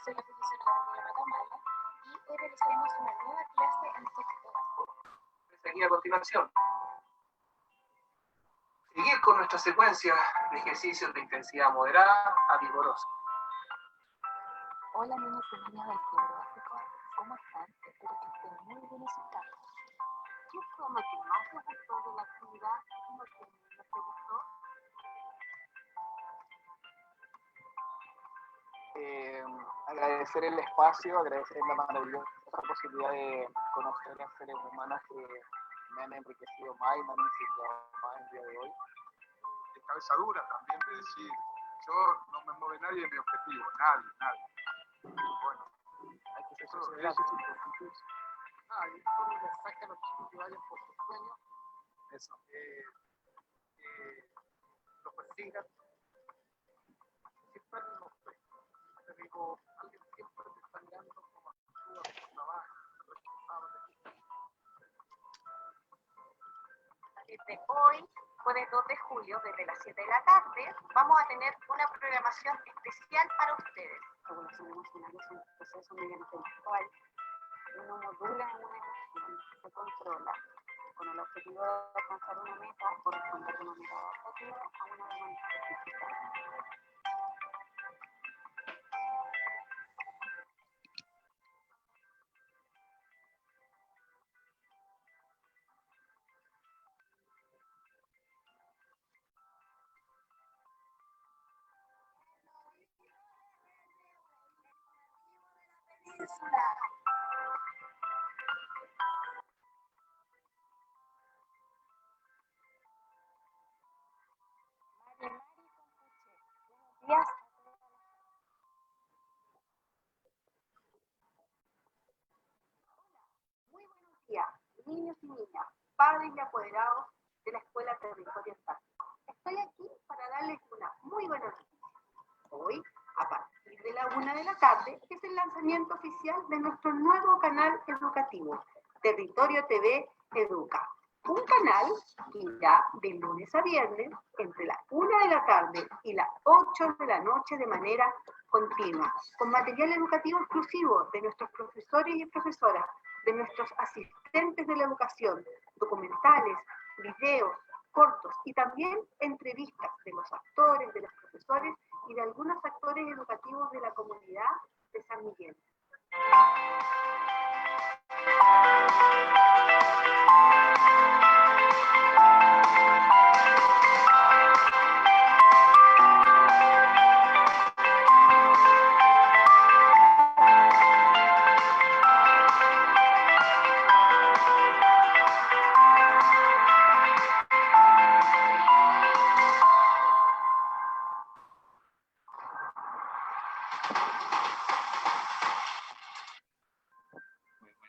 Soy la profesora Daniela Matamala y hoy realizaremos una nueva clase en sexto básico. Seguir a continuación. Seguir con nuestra secuencia de ejercicios de intensidad moderada a vigorosa. Hola niños y niñas del primer básico, ¿cómo están? Espero que estén muy bien en sus casas. ¿Qué fue lo que más les gustó de la actividad y lo que menos les gustó? Agradecer el espacio, agradecer la maravillosa posibilidad de conocer a seres humanos que me han enriquecido más y me han enseñado más el día de hoy. De cabeza dura también, de decir, yo no me mueve nadie de mi objetivo, nadie. Bueno, Hay que ser eso es importantísimo. y solo un mensaje a los chicos que vayan por sus sueños, Eso. los persigan, siempre los te digo, alguien siempre te está mirando como actúa, como trabaja, responsable. Desde hoy, jueves 2 de julio, desde las 7 de la tarde, vamos a tener una programación especial para ustedes. La regulación emocional es un proceso mediante el cual uno modula una emoción, se controla, con el objetivo de alcanzar una meta o responder de manera adaptativa a una demanda específica. Días. Muy buenos días, niños y niñas, padres y apoderados de la Escuela Territorio Antártico. Estoy aquí para darles una muy buena noticia. Hoy, a partir de la 1 de la tarde, es el lanzamiento oficial de nuestro nuevo canal educativo, Territorio TV Educa. Un canal que irá de lunes a viernes entre la 1 de la tarde y las 8 de la noche de manera continua, con material educativo exclusivo de nuestros profesores y profesoras, de nuestros asistentes de la educación, documentales, videos, cortos y también entrevistas de los actores, de los profesores y de algunos actores educativos de la comunidad de San Miguel.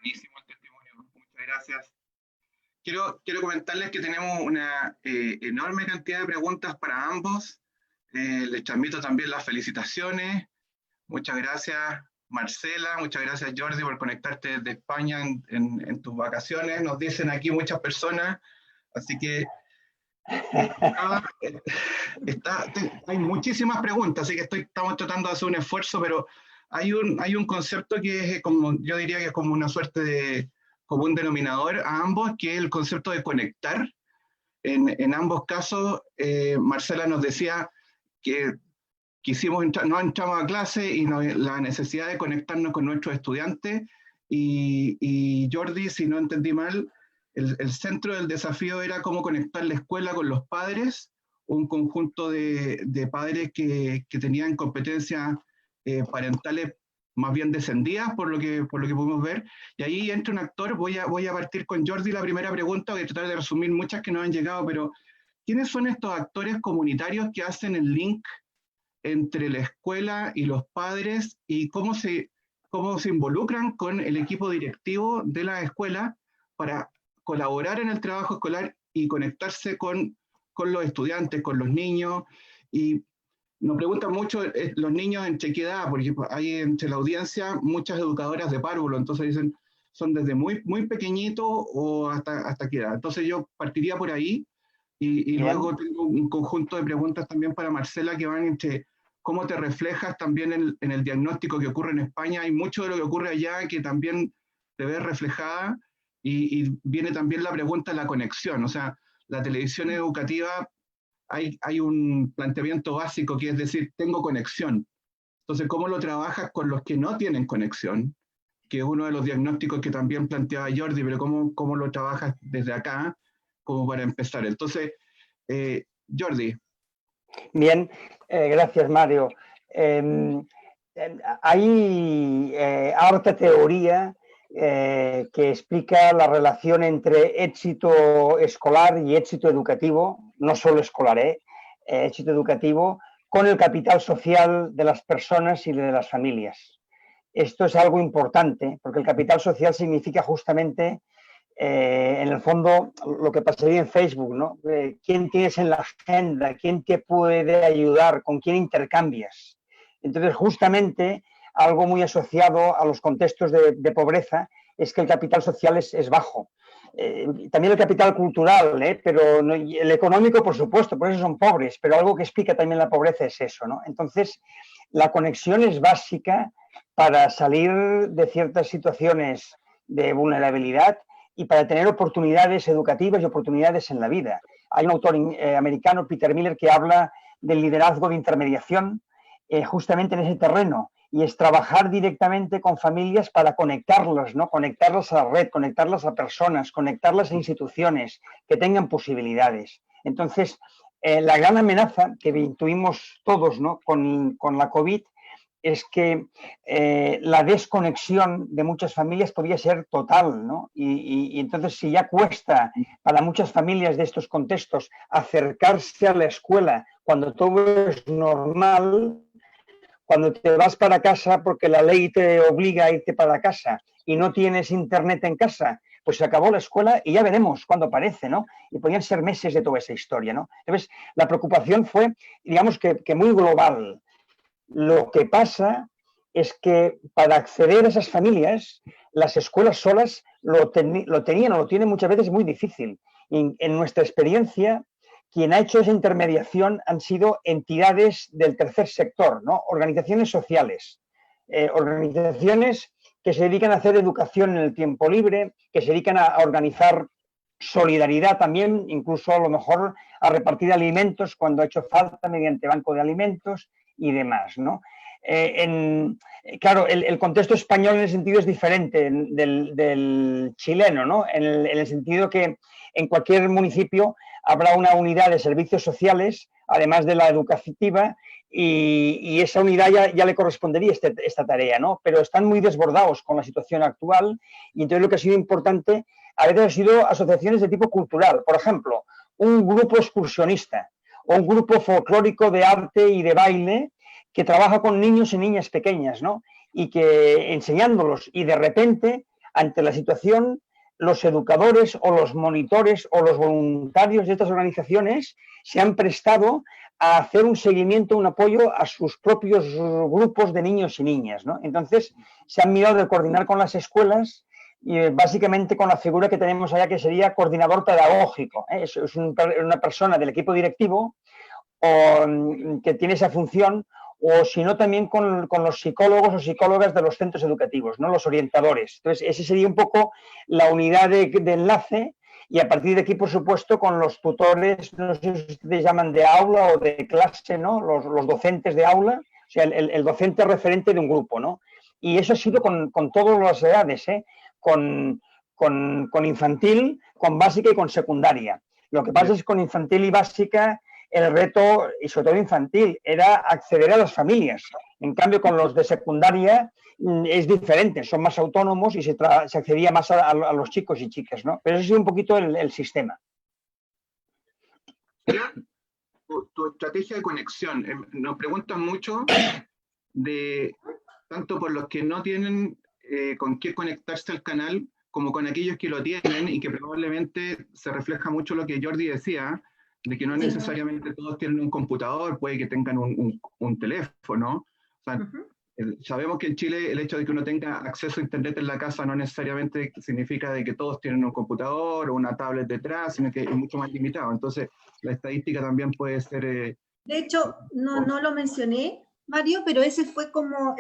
Buenísimo el testimonio, muchas gracias. Quiero comentarles que tenemos una enorme cantidad de preguntas para ambos. Les transmito también las felicitaciones. Muchas gracias, Marcela, muchas gracias, Jordi, por conectarte desde España en tus vacaciones. Nos dicen aquí muchas personas, así que hay muchísimas preguntas, así que estamos tratando de hacer un esfuerzo, pero hay un concepto que es como, yo diría que es como una suerte de común denominador a ambos, que es el concepto de conectar. En ambos casos, Marcela nos decía que no entramos a clase y la necesidad de conectarnos con nuestros estudiantes, y Jordi, si no entendí mal, el centro del desafío era cómo conectar la escuela con los padres, un conjunto de padres que tenían competencias parentales más bien descendidas, por lo que podemos ver. Y ahí entra un actor. Voy a partir con Jordi la primera pregunta, voy a tratar de resumir muchas que no han llegado, pero ¿quiénes son estos actores comunitarios que hacen el link entre la escuela y los padres, y cómo se involucran con el equipo directivo de la escuela para colaborar en el trabajo escolar y conectarse con los estudiantes, con los niños? Y nos preguntan mucho los niños entre qué edad, porque hay entre la audiencia muchas educadoras de párvulo, entonces dicen, son desde muy, muy pequeñito o hasta qué edad. Entonces yo partiría por ahí, y luego tengo un conjunto de preguntas también para Marcela que van entre cómo te reflejas también en el diagnóstico que ocurre en España. Hay mucho de lo que ocurre allá que también te ves reflejada, y viene también la pregunta de la conexión. O sea, la televisión educativa, hay un planteamiento básico que es decir, tengo conexión. Entonces, ¿cómo lo trabajas con los que no tienen conexión? Que es uno de los diagnósticos que también planteaba Jordi, pero ¿cómo lo trabajas desde acá como para empezar? Entonces, Jordi. Bien, gracias, Mario. Hay harta teoría que explica la relación entre éxito escolar y éxito educativo, no solo escolar, éxito educativo, con el capital social de las personas y de las familias. Esto es algo importante, porque el capital social significa justamente, en el fondo, lo que pasaría en Facebook, ¿no? ¿Quién tienes en la agenda? ¿Quién te puede ayudar? ¿Con quién intercambias? Entonces, justamente, algo muy asociado a los contextos de pobreza es que el capital social es bajo. También el capital cultural, pero no, el económico, por supuesto, por eso son pobres, pero algo que explica también la pobreza es eso, ¿no? Entonces, la conexión es básica para salir de ciertas situaciones de vulnerabilidad y para tener oportunidades educativas y oportunidades en la vida. Hay un autor americano, Peter Miller, que habla del liderazgo de intermediación justamente en ese terreno, y es trabajar directamente con familias para conectarlas, ¿no? Conectarlas a la red, conectarlas a personas, conectarlas a instituciones que tengan posibilidades. Entonces, la gran amenaza que intuimos todos, ¿no? con la COVID es que la desconexión de muchas familias podría ser total, ¿no? Y entonces, si ya cuesta para muchas familias de estos contextos acercarse a la escuela cuando todo es normal, cuando te vas para casa porque la ley te obliga a irte para casa y no tienes internet en casa, pues se acabó la escuela y ya veremos cuándo aparece, ¿no? Y podían ser meses de toda esa historia, ¿no? Entonces, la preocupación fue, digamos que muy global. Lo que pasa es que para acceder a esas familias, las escuelas solas lo tenían o lo tienen muchas veces muy difícil. Y en nuestra experiencia, quien ha hecho esa intermediación han sido entidades del tercer sector, ¿no? Organizaciones sociales, organizaciones que se dedican a hacer educación en el tiempo libre, que se dedican a organizar solidaridad también, incluso a lo mejor a repartir alimentos cuando ha hecho falta mediante banco de alimentos y demás, ¿no? Claro, el contexto español en el sentido es diferente del chileno, ¿no? En el sentido que en cualquier municipio habrá una unidad de servicios sociales, además de la educativa, y esa unidad ya le correspondería esta tarea, ¿no? Pero están muy desbordados con la situación actual y entonces lo que ha sido importante a veces han sido asociaciones de tipo cultural. Por ejemplo, un grupo excursionista o un grupo folclórico de arte y de baile que trabaja con niños y niñas pequeñas, ¿no? Y que enseñándolos y de repente, ante la situación, los educadores o los monitores o los voluntarios de estas organizaciones se han prestado a hacer un seguimiento, un apoyo a sus propios grupos de niños y niñas, ¿no? Entonces, se han mirado de coordinar con las escuelas y básicamente con la figura que tenemos allá que sería coordinador pedagógico, ¿eh? Es una persona del equipo directivo que tiene esa función, o si no también con los psicólogos o psicólogas de los centros educativos, ¿no? Los orientadores. Entonces, ese sería un poco la unidad de enlace y a partir de aquí, por supuesto, con los tutores, no sé si ustedes llaman de aula o de clase, ¿no? Los docentes de aula, o sea, el docente referente de un grupo, ¿no? Y eso ha sido con todas las edades, ¿eh? Con infantil, con básica y con secundaria. Lo que pasa es que con infantil y básica el reto, y sobre todo infantil, era acceder a las familias. En cambio, con los de secundaria es diferente, son más autónomos y se accedía más a los chicos y chicas, ¿no? Pero ese ha sido un poquito el sistema. Tu estrategia de conexión. Nos preguntan mucho tanto por los que no tienen con qué conectarse al canal, como con aquellos que lo tienen y que probablemente se refleja mucho lo que Jordi decía, de que no necesariamente todos tienen un computador, puede que tengan un teléfono. O sea, sabemos que en Chile el hecho de que uno tenga acceso a internet en la casa no necesariamente significa de que todos tienen un computador o una tablet detrás, sino que es mucho más limitado. Entonces, la estadística también puede ser... De hecho, no lo mencioné, Mario, pero ese fue como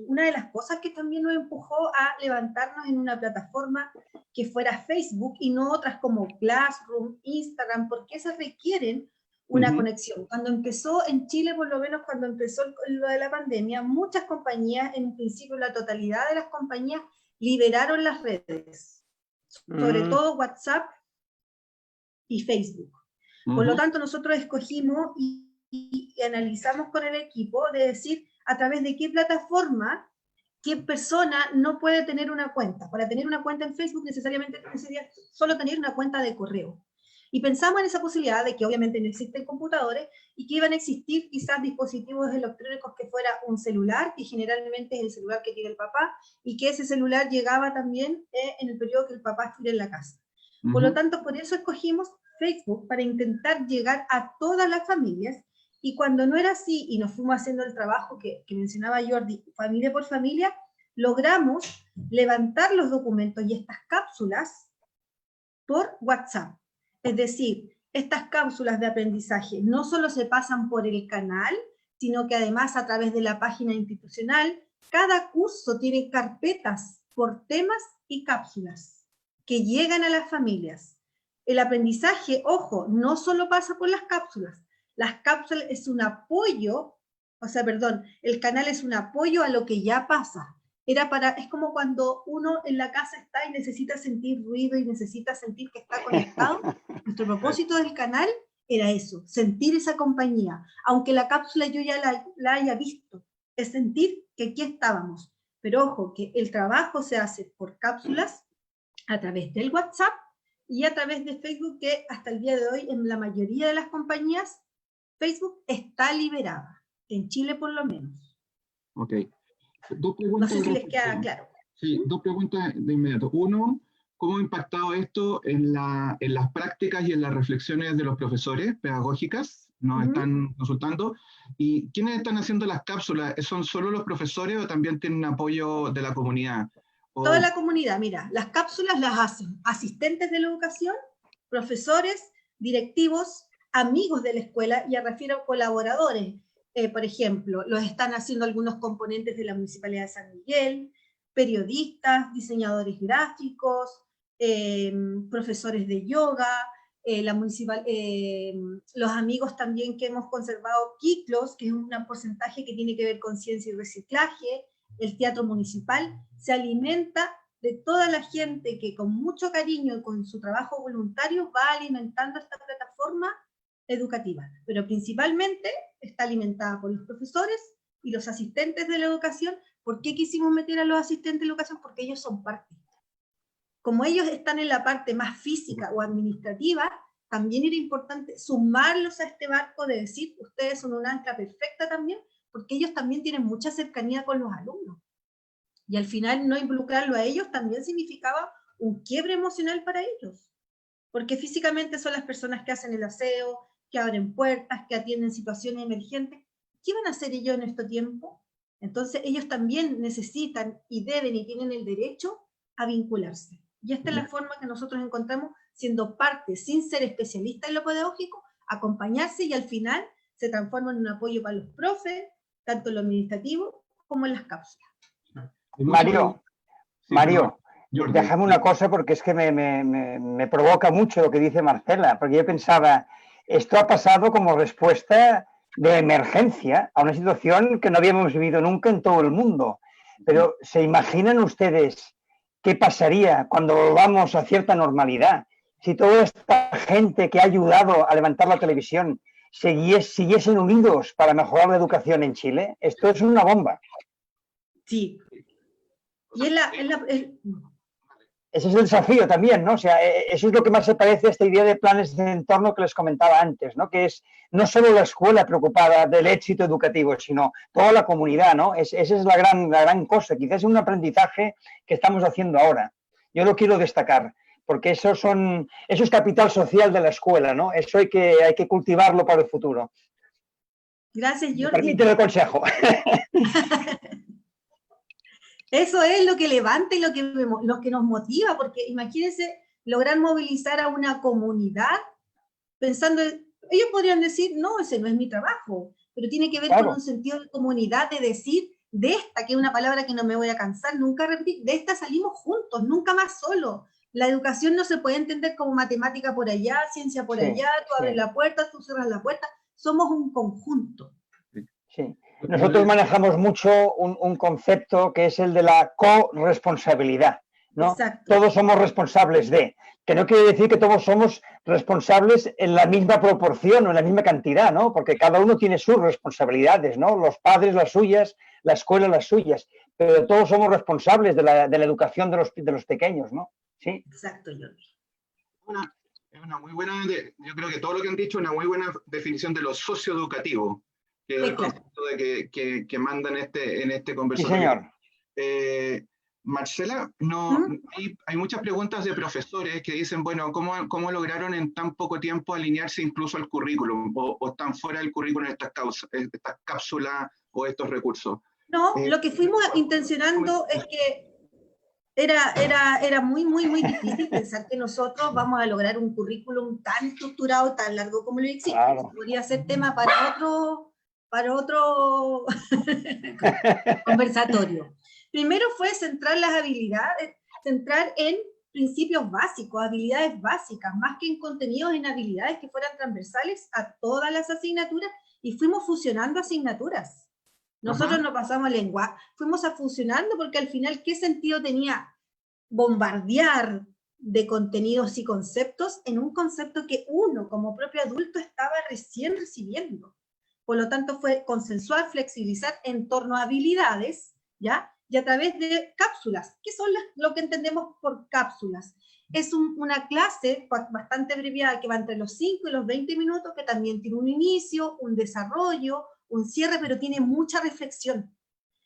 una de las cosas que también nos empujó a levantarnos en una plataforma que fuera Facebook y no otras como Classroom, Instagram, porque esas requieren una conexión. Cuando empezó en Chile, por lo menos cuando empezó lo de la pandemia, muchas compañías, en principio la totalidad de las compañías, liberaron las redes, sobre todo WhatsApp y Facebook. Por lo tanto, nosotros escogimos y analizamos con el equipo de decir a través de qué plataforma, qué persona no puede tener una cuenta. Para tener una cuenta en Facebook necesariamente necesitaría solo tener una cuenta de correo. Y pensamos en esa posibilidad de que obviamente no existen computadores y que iban a existir quizás dispositivos electrónicos que fuera un celular, que generalmente es el celular que tiene el papá, y que ese celular llegaba también en el periodo que el papá estuviera en la casa. Por lo tanto, por eso escogimos Facebook, para intentar llegar a todas las familias. Y cuando no era así, y nos fuimos haciendo el trabajo que mencionaba Jordi, familia por familia, logramos levantar los documentos y estas cápsulas por WhatsApp. Es decir, estas cápsulas de aprendizaje no solo se pasan por el canal, sino que además a través de la página institucional, cada curso tiene carpetas por temas y cápsulas que llegan a las familias. El aprendizaje, ojo, no solo pasa por las cápsulas. Las cápsulas es un apoyo, el canal es un apoyo a lo que ya pasa. Es como cuando uno en la casa está y necesita sentir ruido y necesita sentir que está conectado. Nuestro propósito del canal era eso, sentir esa compañía. Aunque la cápsula yo ya la haya visto, es sentir que aquí estábamos. Pero ojo, que el trabajo se hace por cápsulas a través del WhatsApp y a través de Facebook, que hasta el día de hoy en la mayoría de las compañías Facebook está liberada, en Chile por lo menos. Ok. Dos preguntas. No sé si les queda claro. Sí, dos preguntas de inmediato. Uno, ¿cómo ha impactado esto en las prácticas y en las reflexiones de los profesores pedagógicas nos están consultando. ¿Y quiénes están haciendo las cápsulas? ¿Son solo los profesores o también tienen apoyo de la comunidad? Toda la comunidad, mira, las cápsulas las hacen asistentes de la educación, profesores, directivos, amigos de la escuela, y refiero a colaboradores. Por ejemplo, los están haciendo algunos componentes de la Municipalidad de San Miguel, periodistas, diseñadores gráficos, profesores de yoga, los amigos también que hemos conservado Kiklos, que es un porcentaje que tiene que ver con ciencia y reciclaje. El teatro municipal se alimenta de toda la gente que con mucho cariño y con su trabajo voluntario va alimentando esta plataforma educativa, pero principalmente está alimentada por los profesores y los asistentes de la educación. ¿Por qué quisimos meter a los asistentes de la educación? Porque ellos son parte. Como ellos están en la parte más física o administrativa, también era importante sumarlos a este barco de decir, ustedes son un ancla perfecta también, porque ellos también tienen mucha cercanía con los alumnos. Y al final no involucrarlo a ellos también significaba un quiebre emocional para ellos. Porque físicamente son las personas que hacen el aseo, que abren puertas, que atienden situaciones emergentes. ¿Qué van a hacer ellos en este tiempo? Entonces ellos también necesitan y deben y tienen el derecho a vincularse. Y esta es la forma que nosotros encontramos, siendo parte, sin ser especialista en lo pedagógico, acompañarse, y al final se transforma en un apoyo para los profes, tanto en lo administrativo como en las cápsulas. Mario, déjame una cosa, porque es que me provoca mucho lo que dice Marcela, porque yo pensaba, esto ha pasado como respuesta de emergencia a una situación que no habíamos vivido nunca en todo el mundo. Pero ¿se imaginan ustedes qué pasaría cuando volvamos a cierta normalidad? Si toda esta gente que ha ayudado a levantar la televisión siguiesen unidos para mejorar la educación en Chile, esto es una bomba. Sí. Y ese es el desafío también, ¿no? O sea, eso es lo que más se parece a esta idea de planes de entorno que les comentaba antes, ¿no? Que es no solo la escuela preocupada del éxito educativo, sino toda la comunidad, ¿no? Esa es la gran cosa. Quizás es un aprendizaje que estamos haciendo ahora. Yo lo quiero destacar, porque eso es capital social de la escuela, ¿no? Eso hay que cultivarlo para el futuro. Gracias, Jordi. Permíteme el consejo. Eso es lo que levanta y lo que nos motiva, porque imagínense lograr movilizar a una comunidad pensando, ellos podrían decir, no, ese no es mi trabajo, pero tiene que ver con un sentido de comunidad, de decir, de esta, que es una palabra que no me voy a cansar nunca repetir, de esta salimos juntos, nunca más solos. La educación no se puede entender como matemática por allá, ciencia por allá, tú abres la puerta, tú cierras la puerta, somos un conjunto. Sí. Nosotros manejamos mucho un concepto que es el de la corresponsabilidad, ¿no? Exacto. Todos somos responsables de, que no quiere decir que todos somos responsables en la misma proporción o en la misma cantidad, ¿no? Porque cada uno tiene sus responsabilidades, ¿no? Los padres las suyas, la escuela las suyas, pero todos somos responsables de la educación de los pequeños, ¿no? Sí. Exacto, Jordi. Es una muy buena, yo creo que todo lo que han dicho es una muy buena definición de lo socioeducativo, que es el concepto de que manda en este conversatorio. Sí, señor. Marcela, hay muchas preguntas de profesores que dicen, bueno, ¿cómo lograron en tan poco tiempo alinearse incluso al currículum? ¿O están fuera del currículum estas cápsulas o estos recursos? No, lo que fuimos intencionando es que era muy, muy, muy difícil pensar que nosotros vamos a lograr un currículum tan estructurado, tan largo como lo existe. Claro. Podría ser tema para otro conversatorio. Primero fue centrar las habilidades, centrar en principios básicos, habilidades básicas, más que en contenidos, en habilidades que fueran transversales a todas las asignaturas, y fuimos fusionando asignaturas. Nosotros no pasamos lengua, fuimos fusionando, porque al final, ¿qué sentido tenía bombardear de contenidos y conceptos en un concepto que uno, como propio adulto, estaba recién recibiendo? Por lo tanto, fue consensuar, flexibilizar en torno a habilidades, ¿ya? Y a través de cápsulas. ¿Qué son lo que entendemos por cápsulas? Es una clase bastante abreviada que va entre los 5 y los 20 minutos, que también tiene un inicio, un desarrollo, un cierre, pero tiene mucha reflexión.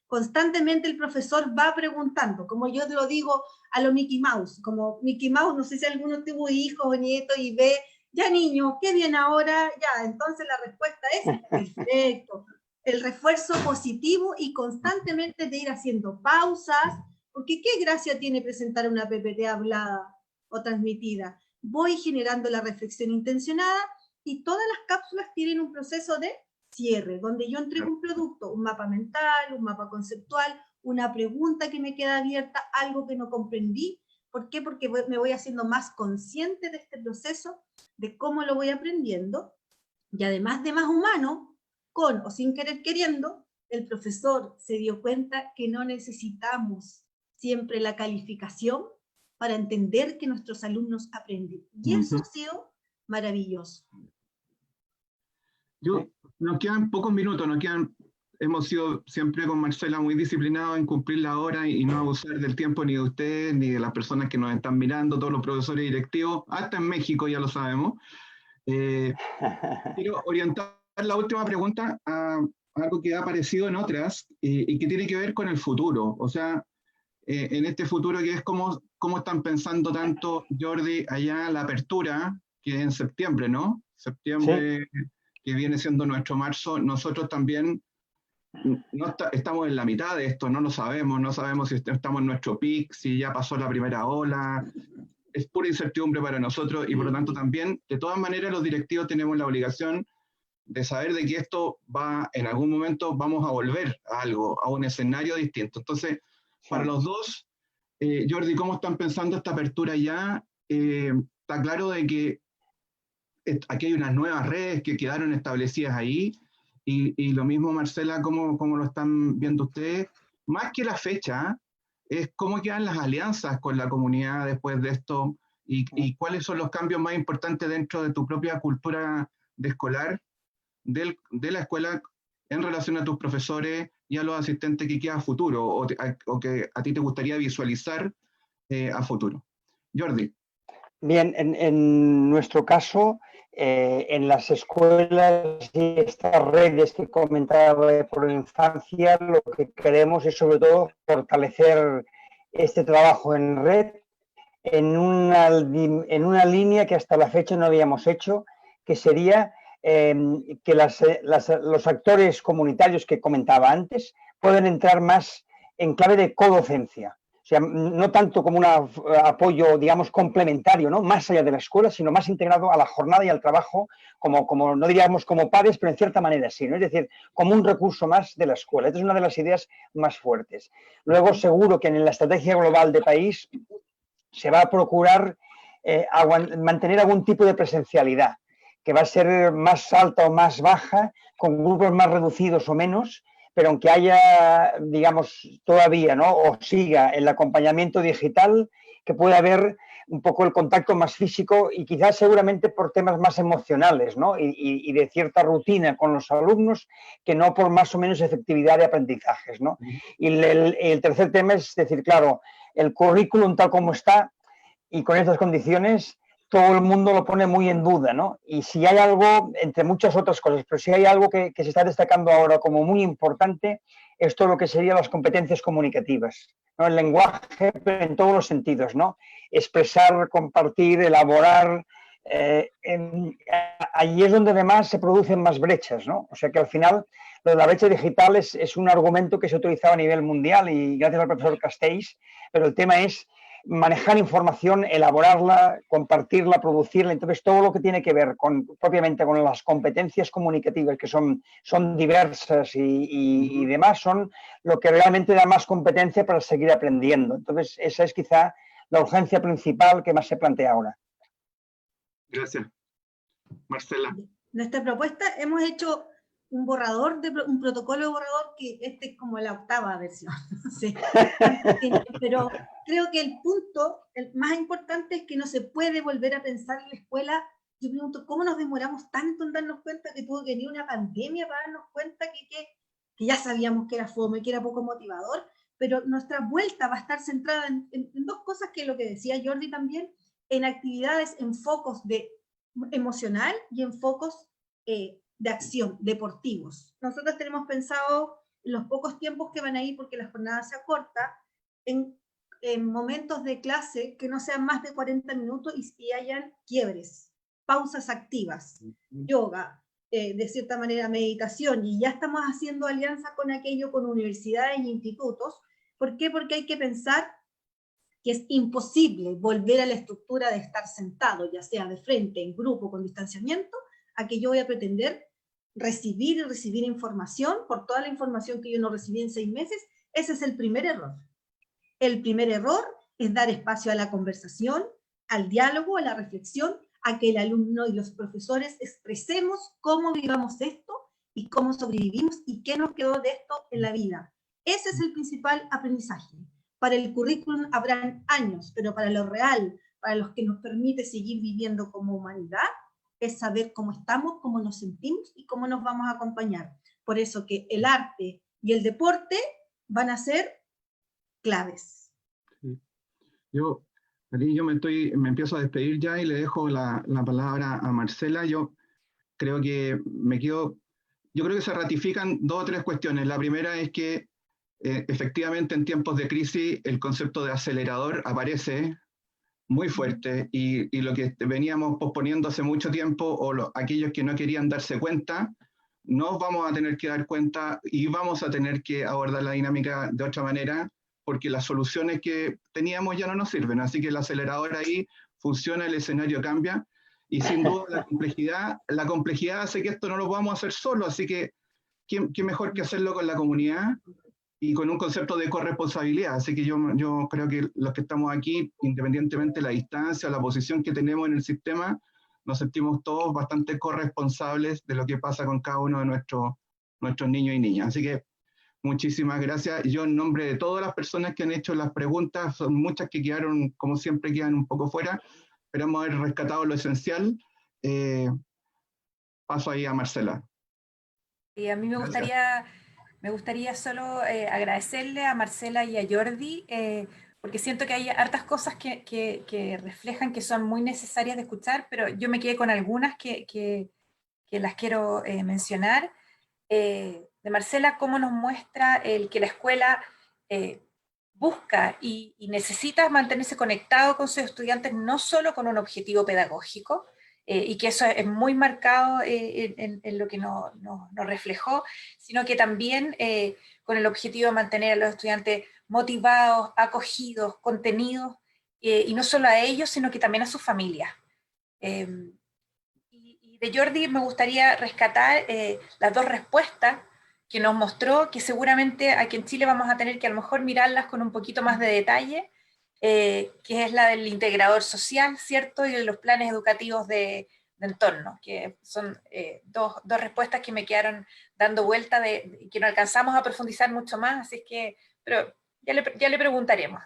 Constantemente el profesor va preguntando, como yo lo digo a lo Mickey Mouse, como Mickey Mouse, no sé si alguno tuvo hijos o nietos y ve Ya niño, ¿qué viene ahora? Ya, entonces la respuesta es perfecto. El refuerzo positivo y constantemente de ir haciendo pausas, porque ¿qué gracia tiene presentar una PPT hablada o transmitida? Voy generando la reflexión intencionada y todas las cápsulas tienen un proceso de cierre, donde yo entrego un producto, un mapa mental, un mapa conceptual, una pregunta que me queda abierta, algo que no comprendí. ¿Por qué? Porque me voy haciendo más consciente de este proceso, de cómo lo voy aprendiendo, y además de más humano, con o sin querer queriendo, el profesor se dio cuenta que no necesitamos siempre la calificación para entender que nuestros alumnos aprenden. Y eso ha sido maravilloso. Nos quedan pocos minutos, hemos sido siempre con Marcela muy disciplinados en cumplir la hora y no abusar del tiempo ni de ustedes, ni de las personas que nos están mirando, todos los profesores directivos, hasta en México ya lo sabemos. Quiero orientar la última pregunta a algo que ha aparecido en otras y que tiene que ver con el futuro. O sea, en este futuro que es cómo están pensando tanto, Jordi, allá la apertura, que es en septiembre, ¿no? Septiembre, sí, que viene siendo nuestro marzo. Nosotros también estamos en la mitad de esto, no lo sabemos, no sabemos si estamos en nuestro peak, si ya pasó la primera ola. Es pura incertidumbre para nosotros y por lo tanto también, de todas maneras, los directivos tenemos la obligación de saber de que esto va, en algún momento vamos a volver a algo, a un escenario distinto. Entonces, para los dos, Jordi, ¿cómo están pensando esta apertura ya? Está claro de que aquí hay unas nuevas redes que quedaron establecidas ahí, y lo mismo, Marcela, ¿cómo lo están viendo ustedes? Más que la fecha, es cómo quedan las alianzas con la comunidad después de esto, y cuáles son los cambios más importantes dentro de tu propia cultura de escolar, de la escuela, en relación a tus profesores y a los asistentes que queda a futuro, o que a ti te gustaría visualizar a futuro. Jordi. Bien, en nuestro caso, en las escuelas y estas redes que comentaba por la infancia, lo que queremos es sobre todo fortalecer este trabajo en red en una línea que hasta la fecha no habíamos hecho, que sería que los actores comunitarios que comentaba antes pueden entrar más en clave de codocencia. O sea, no tanto como un apoyo, digamos, complementario, ¿no? Más allá de la escuela, sino más integrado a la jornada y al trabajo, como no diríamos como pares, pero en cierta manera sí, ¿no? Es decir, como un recurso más de la escuela. Esta es una de las ideas más fuertes. Luego, seguro que en la estrategia global de país se va a procurar mantener algún tipo de presencialidad, que va a ser más alta o más baja, con grupos más reducidos o menos, pero aunque haya, digamos, todavía, ¿no? O siga el acompañamiento digital, que pueda haber un poco el contacto más físico y quizás seguramente por temas más emocionales, ¿no? Y de cierta rutina con los alumnos, que no por más o menos efectividad de aprendizajes, ¿no? Y el tercer tema es decir, claro, el currículum tal como está y con estas condiciones, todo el mundo lo pone muy en duda, ¿no? Y si hay algo, entre muchas otras cosas, pero si hay algo que se está destacando ahora como muy importante, es todo lo que serían las competencias comunicativas, ¿no? El lenguaje, pero en todos los sentidos, ¿no? Expresar, compartir, elaborar. Allí es donde además se producen más brechas, ¿no? O sea que al final lo de la brecha digital es un argumento que se ha utilizado a nivel mundial y gracias al profesor Castells, pero el tema es manejar información, elaborarla, compartirla, producirla. Entonces, todo lo que tiene que ver propiamente con las competencias comunicativas, que son diversas y demás, son lo que realmente da más competencia para seguir aprendiendo. Entonces, esa es quizá la urgencia principal que más se plantea ahora. Gracias. Marcela. Nuestra propuesta, hemos hecho un borrador, un protocolo de borrador, que este es como la octava versión, no sé, pero creo que el punto el más importante es que no se puede volver a pensar en la escuela. Yo pregunto, ¿cómo nos demoramos tanto en darnos cuenta que tuvo que venir una pandemia para darnos cuenta que ya sabíamos que era fome, que era poco motivador? Pero nuestra vuelta va a estar centrada en dos cosas, que es lo que decía Jordi también, en actividades, en focos emocional y en focos de acción, deportivos. Nosotros tenemos pensado los pocos tiempos que van a ir, porque la jornada se acorta, en momentos de clase que no sean más de 40 minutos y hayan quiebres. pausas activas, yoga, de cierta manera meditación, y ya estamos haciendo alianza con aquello, con universidades y institutos. ¿Por qué? Porque hay que pensar que es imposible volver a la estructura de estar sentado, ya sea de frente, en grupo, con distanciamiento, a que yo voy a pretender recibir y recibir información por toda la información que yo no recibí en 6 meses. Ese es el primer error. El primer error es dar espacio a la conversación, al diálogo, a la reflexión, a que el alumno y los profesores expresemos cómo vivamos esto y cómo sobrevivimos y qué nos quedó de esto en la vida. Ese es el principal aprendizaje. Para el currículum habrán años, pero para lo real, para los que nos permite seguir viviendo como humanidad, es saber cómo estamos, cómo nos sentimos y cómo nos vamos a acompañar. Por eso que el arte y el deporte van a ser claves. Sí. Yo me empiezo a despedir ya y le dejo la palabra a Marcela. Yo creo que se ratifican 2 o 3 cuestiones. La primera es que efectivamente en tiempos de crisis el concepto de acelerador aparece muy fuerte, y lo que veníamos posponiendo hace mucho tiempo, o aquellos que no querían darse cuenta, nos vamos a tener que dar cuenta y vamos a tener que abordar la dinámica de otra manera, porque las soluciones que teníamos ya no nos sirven. Así que el acelerador ahí funciona, el escenario cambia, y sin duda la complejidad hace que esto no lo podamos hacer solo. Así que qué mejor que hacerlo con la comunidad y con un concepto de corresponsabilidad. Así que yo creo que los que estamos aquí, independientemente de la distancia o la posición que tenemos en el sistema, nos sentimos todos bastante corresponsables de lo que pasa con cada uno de nuestros niños y niñas. Así que muchísimas gracias. Yo, en nombre de todas las personas que han hecho las preguntas, son muchas que quedaron, como siempre, quedan un poco fuera, esperamos haber rescatado lo esencial. Paso ahí a Marcela. Y a mí me gustaría solo agradecerle a Marcela y a Jordi, porque siento que hay hartas cosas que reflejan que son muy necesarias de escuchar, pero yo me quedé con algunas que las quiero mencionar. De Marcela, cómo nos muestra que la escuela busca y necesita mantenerse conectado con sus estudiantes, no solo con un objetivo pedagógico, y que eso es muy marcado en lo que nos reflejó, sino que también con el objetivo de mantener a los estudiantes motivados, acogidos, contenidos, y no solo a ellos, sino que también a sus familias. Y de Jordi me gustaría rescatar las 2 respuestas que nos mostró, que seguramente aquí en Chile vamos a tener que a lo mejor mirarlas con un poquito más de detalle, que es la del integrador social, ¿cierto? Y de los planes educativos de entorno, que son 2 respuestas que me quedaron dando vuelta, que no alcanzamos a profundizar mucho más, así es que, pero ya le preguntaremos.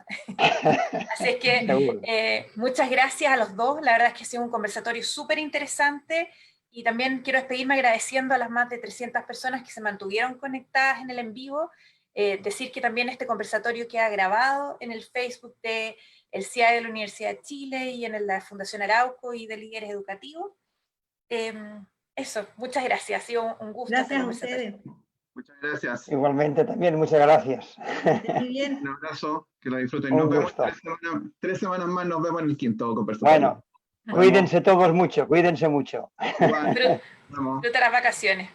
Así es que muchas gracias a los 2, la verdad es que ha sido un conversatorio súper interesante, y también quiero despedirme agradeciendo a las más de 300 personas que se mantuvieron conectadas en el en vivo. Decir que también este conversatorio queda grabado en el Facebook del CIAE de la Universidad de Chile y en la Fundación Arauco y de Líderes Educativos. Eso, muchas gracias, ha sido un gusto. Gracias a ustedes. Muchas gracias. Igualmente también, muchas gracias. Muy bien. Un abrazo, que lo disfruten. Un Nos vemos gusto. 3 semanas más, nos vemos en el 5º conversatorio. Bueno, cuídense todos mucho, cuídense mucho. Igual, vamos. Disfruta las vacaciones.